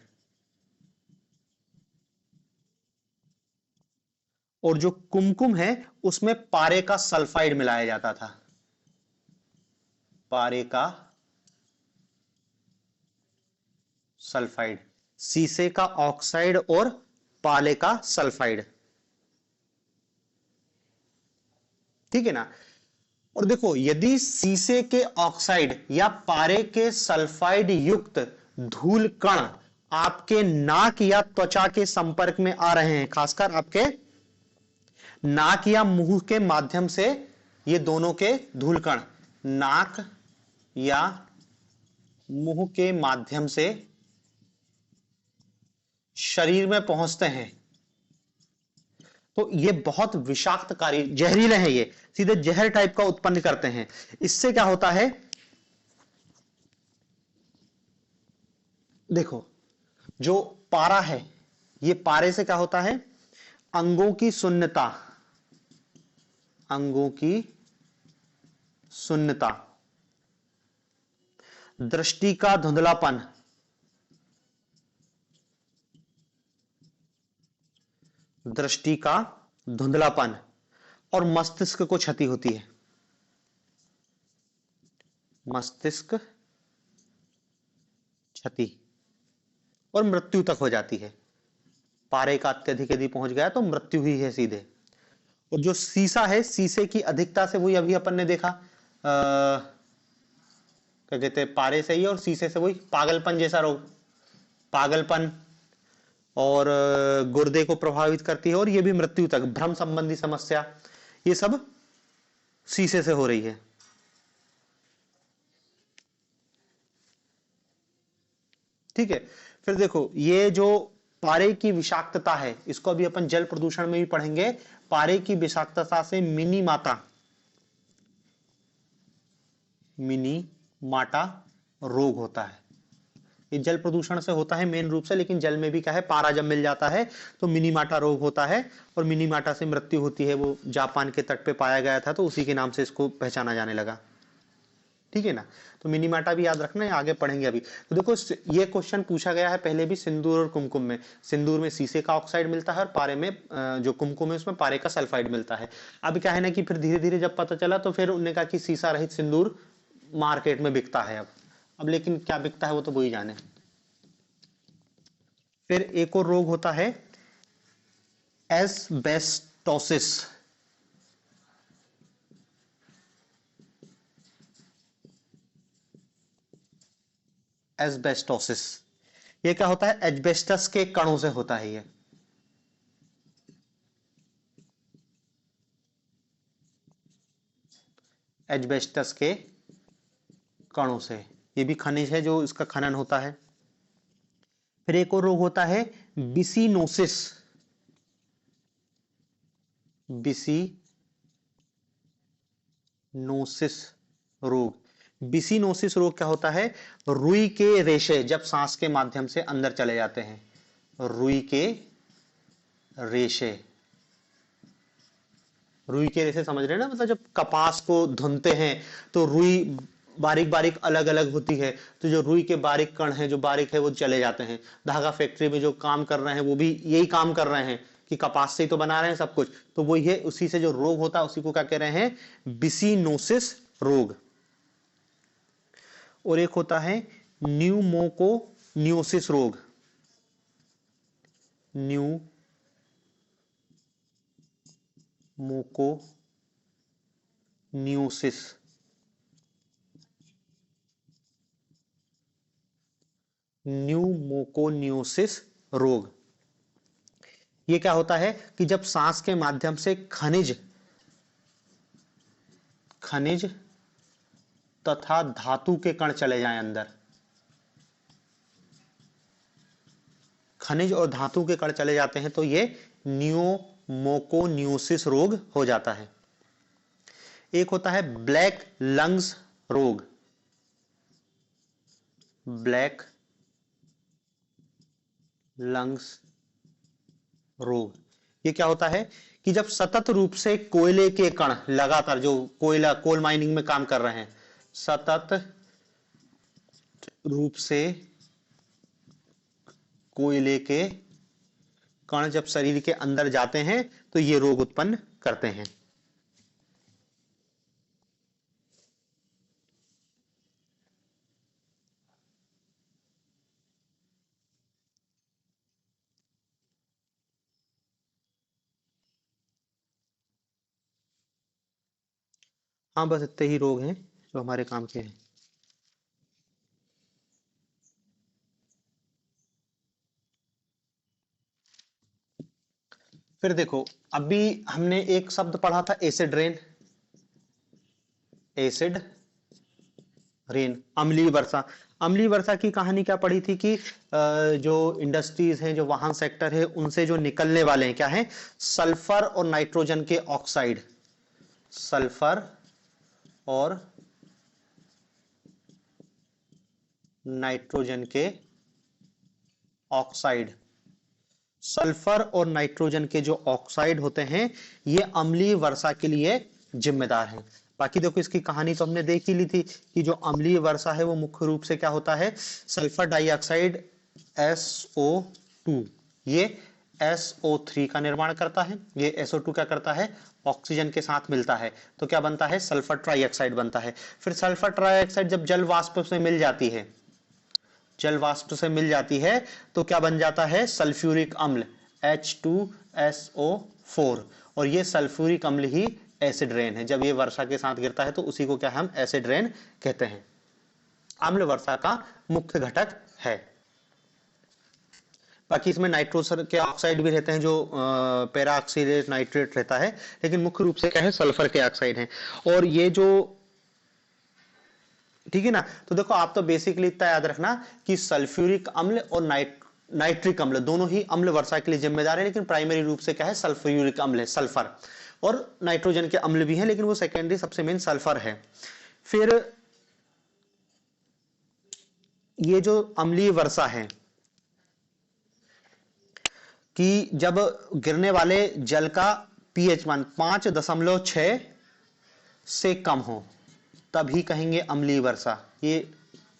Speaker 1: और जो कुमकुम है उसमें पारे का सल्फाइड मिलाया जाता था, पारे का सल्फाइड, शीशे का ऑक्साइड और पाले का सल्फाइड। ठीक है ना। और देखो यदि शीशे के ऑक्साइड या पारे के सल्फाइड युक्त धूल कण आपके नाक या त्वचा के संपर्क में आ रहे हैं, खासकर आपके नाक या मुंह के माध्यम से, ये दोनों के धूल कण नाक या मुंह के माध्यम से शरीर में पहुंचते हैं, तो ये बहुत विषाक्तकारी जहरीले हैं, ये सीधे जहर टाइप का उत्पन्न करते हैं। इससे क्या होता है, देखो जो पारा है, ये पारे से क्या होता है, अंगों की शून्यता, अंगों की शून्यता, दृष्टि का धुंधलापन, दृष्टि का धुंधलापन और मस्तिष्क को क्षति होती है, मस्तिष्क क्षति और मृत्यु तक हो जाती है। पारे का अत्यधिक यदि पहुंच गया तो मृत्यु ही है सीधे। और जो शीशा है, शीशे की अधिकता से, वही अभी अपन ने देखा क्या कहते हैं, पारे से ही और शीशे से वही पागलपन जैसा रोग, पागलपन और गुर्दे को प्रभावित करती है और ये भी मृत्यु तक, भ्रम संबंधी समस्या, ये सब शीशे से हो रही है। ठीक है। फिर देखो ये जो पारे की विषाक्तता है, इसको अभी अपन जल प्रदूषण में भी पढ़ेंगे। पारे की विषाक्तता से मिनी माटा रोग होता है। ये जल प्रदूषण से होता है मेन रूप से, लेकिन जल में भी क्या है, पारा जब मिल जाता है तो मिनीमाटा रोग होता है और मिनीमाटा से मृत्यु होती है। वो जापान के तट पे पाया गया था तो उसी के नाम से इसको पहचाना जाने लगा। ठीक है ना। तो मिनीमाटा भी याद रखना है, आगे पढ़ेंगे अभी। तो देखो ये क्वेश्चन पूछा गया है पहले भी सिंदूर और कुमकुम में। सिंदूर में शीशे का ऑक्साइड मिलता है और पारे में जो कुमकुम है उसमें पारे का सल्फाइड मिलता है। अब क्या है ना कि फिर धीरे धीरे जब पता चला तो फिर उन्होंने कहा कि शीशा रहित सिंदूर मार्केट में बिकता है अब लेकिन क्या बिकता है वो तो वही जाने। फिर एक और रोग होता है एस्बेस्टोसिस। एस्बेस्टोसिस ये क्या होता है, एस्बेस्टस के कणों से होता है ये। एस्बेस्टस के कणों से, ये भी खनिज है जो इसका खनन होता है। फिर एक और रोग होता है बिसिनोसिस। बिसिनोसिस रोग, बिसिनोसिस रोग क्या होता है, रुई के रेशे जब सांस के माध्यम से अंदर चले जाते हैं, रुई के रेशे, रुई के रेशे समझ रहे हैं ना, मतलब जब कपास को धुनते हैं तो रुई बारीक बारीक अलग अलग होती है, तो जो रुई के बारीक कण हैं, जो बारीक है वो चले जाते हैं। धागा फैक्ट्री में जो काम कर रहे हैं वो भी यही काम कर रहे हैं कि कपास से ही तो बना रहे हैं सब कुछ, तो वही है, उसी से जो रोग होता है उसी को क्या कह रहे हैं, बिसिनोसिस रोग। और एक होता है न्यूमोकोनियोसिस रोग, न्यूमोकोनियोसिस, न्यूमोकोनियोसिस रोग। ये क्या होता है कि जब सांस के माध्यम से खनिज खनिज तथा धातु के कण चले जाएं अंदर, खनिज और धातु के कण चले जाते हैं तो ये न्यूमोकोनियोसिस रोग हो जाता है। एक होता है ब्लैक लंग्स रोग, ब्लैक लंग्स रोग। ये क्या होता है कि जब सतत रूप से कोयले के कण लगातार, जो कोयला कोल माइनिंग में काम कर रहे हैं, सतत रूप से कोयले के कण जब शरीर के अंदर जाते हैं तो ये रोग उत्पन्न करते हैं। हाँ, बस इतने ही रोग हैं जो हमारे काम के हैं। फिर देखो, अभी हमने एक शब्द पढ़ा था एसिड रेन, एसिड रेन, अम्लीय वर्षा। अम्लीय वर्षा की कहानी क्या पढ़ी थी कि जो इंडस्ट्रीज हैं, जो वाहन सेक्टर है, उनसे जो निकलने वाले हैं क्या है, सल्फर और नाइट्रोजन के ऑक्साइड, सल्फर और नाइट्रोजन के ऑक्साइड, सल्फर और नाइट्रोजन के जो ऑक्साइड होते हैं, ये अम्लीय वर्षा के लिए जिम्मेदार हैं। बाकी देखो, इसकी कहानी तो हमने देख ही ली थी कि जो अम्लीय वर्षा है वो मुख्य रूप से क्या होता है, सल्फर डाइऑक्साइड SO2, ये SO3 का निर्माण करता है। ये SO2 क्या करता है, ऑक्सीजन के साथ मिलता है तो क्या बनता है, सल्फर ट्राइऑक्साइड बनता है। फिर सल्फर ट्राइऑक्साइड जब जल वाष्प से मिल जाती है, जल वाष्प से मिल जाती है तो क्या बन जाता है, सल्फ्यूरिक अम्ल H2SO4, और ये सल्फ्यूरिक अम्ल ही एसिड रेन है। जब ये वर्षा के साथ गिरता है तो उसी को क्या हम एसिड रेन कहते हैं। अम्ल वर्षा का मुख्य घटक है। बाकी इसमें नाइट्रोजन के ऑक्साइड भी रहते हैं, जो पैरा ऑक्सीडेट नाइट्रेट रहता है, लेकिन मुख्य रूप से क्या है, सल्फर के ऑक्साइड हैं। और ये जो, ठीक है ना, तो देखो आप तो बेसिकली इतना याद रखना कि सल्फ्यूरिक अम्ल और नाइट्रिक अम्ल दोनों ही अम्ल वर्षा के लिए जिम्मेदार है, लेकिन प्राइमरी रूप से क्या है, सल्फ्यूरिक अम्ल है, सल्फर, और नाइट्रोजन के अम्ल भी हैं, लेकिन वो सेकेंडरी सबसे मेन सल्फर है। फिर ये जो अम्लीय वर्षा है कि जब गिरने वाले जल का पीएच मान 5.6 से कम हो तभी कहेंगे अम्लीय वर्षा। ये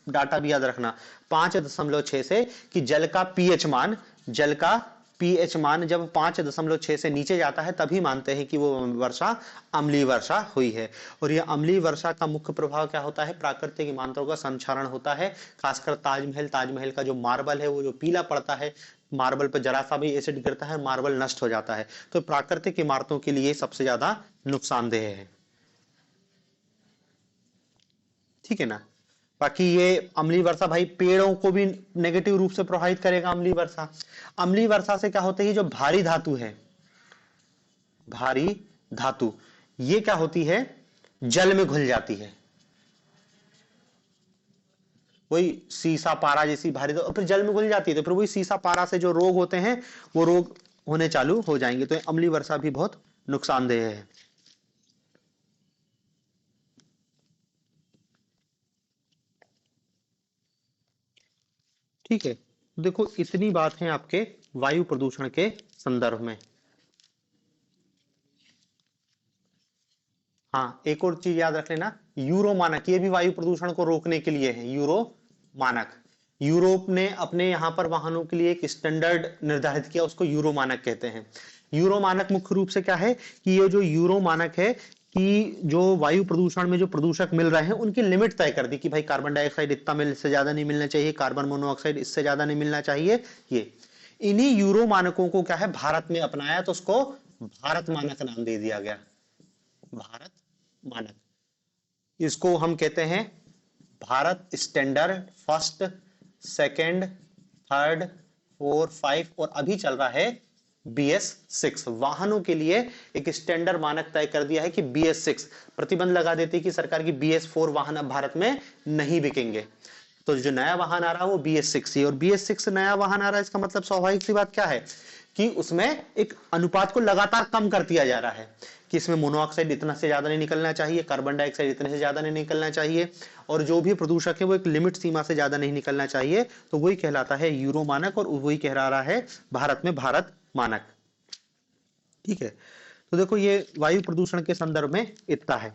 Speaker 1: डाटा भी याद रखना, 5.6 से, कि जल का पीएच मान, जल का पीएच मान जब 5.6 से नीचे जाता है तभी मानते हैं कि वो वर्षा अम्लीय वर्षा हुई है। और यह अम्लीय वर्षा का मुख्य प्रभाव क्या होता है, प्राकृतिक इमारतों का संक्षारण होता है, खासकर ताजमहल का जो मार्बल है वो जो पीला पड़ता है, मार्बल पर जरा सा भी एसिड गिरता है मार्बल नष्ट हो जाता है। तो प्राकृतिक इमारतों के लिए सबसे ज्यादा नुकसानदेह है, ठीक है ना। बाकी ये अम्लीय वर्षा भाई पेड़ों को भी नेगेटिव रूप से प्रभावित करेगा। अम्लीय वर्षा, अम्लीय वर्षा से क्या होता है, जो भारी धातु है, भारी धातु, ये क्या होती है, जल में घुल जाती है। वही सीसा पारा जैसी भारी धातु फिर जल में घुल जाती है, तो फिर वही सीसा पारा से जो रोग होते हैं वो रोग होने चालू हो जाएंगे। तो अम्लीय वर्षा भी बहुत नुकसानदेह है, ठीक है। देखो इतनी बात है आपके वायु प्रदूषण के संदर्भ में। हाँ, एक और चीज याद रख लेना, यूरो मानक, ये भी वायु प्रदूषण को रोकने के लिए है, यूरो मानक। यूरोप ने अपने यहाँ पर वाहनों के लिए एक स्टैंडर्ड निर्धारित किया, उसको यूरो मानक कहते हैं। यूरो मानक मुख्य रूप से क्या है कि ये जो यूरो मानक है कि जो वायु प्रदूषण में जो प्रदूषक मिल रहे हैं उनकी लिमिट तय कर दी कि भाई कार्बन डाइऑक्साइड इतना मिल, इससे ज्यादा नहीं मिलना चाहिए, कार्बन मोनोऑक्साइड इससे ज्यादा नहीं मिलना चाहिए। ये इन्हीं यूरो मानकों को क्या है, भारत में अपनाया तो उसको भारत मानक नाम दे दिया गया, भारत मानक। इसको हम कहते हैं Bharat standard first, second, third, 4, 5, और अभी चल रहा है BS6। वाहनों के लिए एक स्टैंडर्ड मानक तय कर दिया है कि BS6, प्रतिबंध लगा देती है कि सरकार की BS4 वाहन अब भारत में नहीं बिकेंगे। तो जो नया वाहन आ रहा है वो BS6 ही, और BS6 नया वाहन आ रहा है, इसका मतलब स्वाभाविक सी बात क्या है कि उसमें एक अनुपात को लगातार कम कर दिया जा रहा है कि इसमें मोनोऑक्साइड इतना से ज्यादा नहीं निकलना चाहिए, कार्बन डाइऑक्साइड इतने से ज्यादा नहीं निकलना चाहिए, और जो भी प्रदूषक है वो एक लिमिट सीमा से ज्यादा नहीं निकलना चाहिए। तो वही कहलाता है यूरो मानक, और वही कह रहा है भारत में भारत मानक, ठीक है। तो देखो ये वायु प्रदूषण के संदर्भ में इतना है।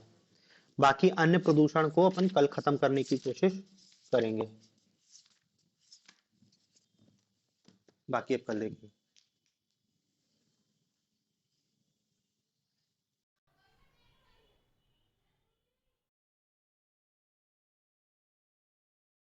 Speaker 1: बाकी अन्य प्रदूषण को अपन कल खत्म करने की कोशिश करेंगे, बाकी अब कल देखेंगे।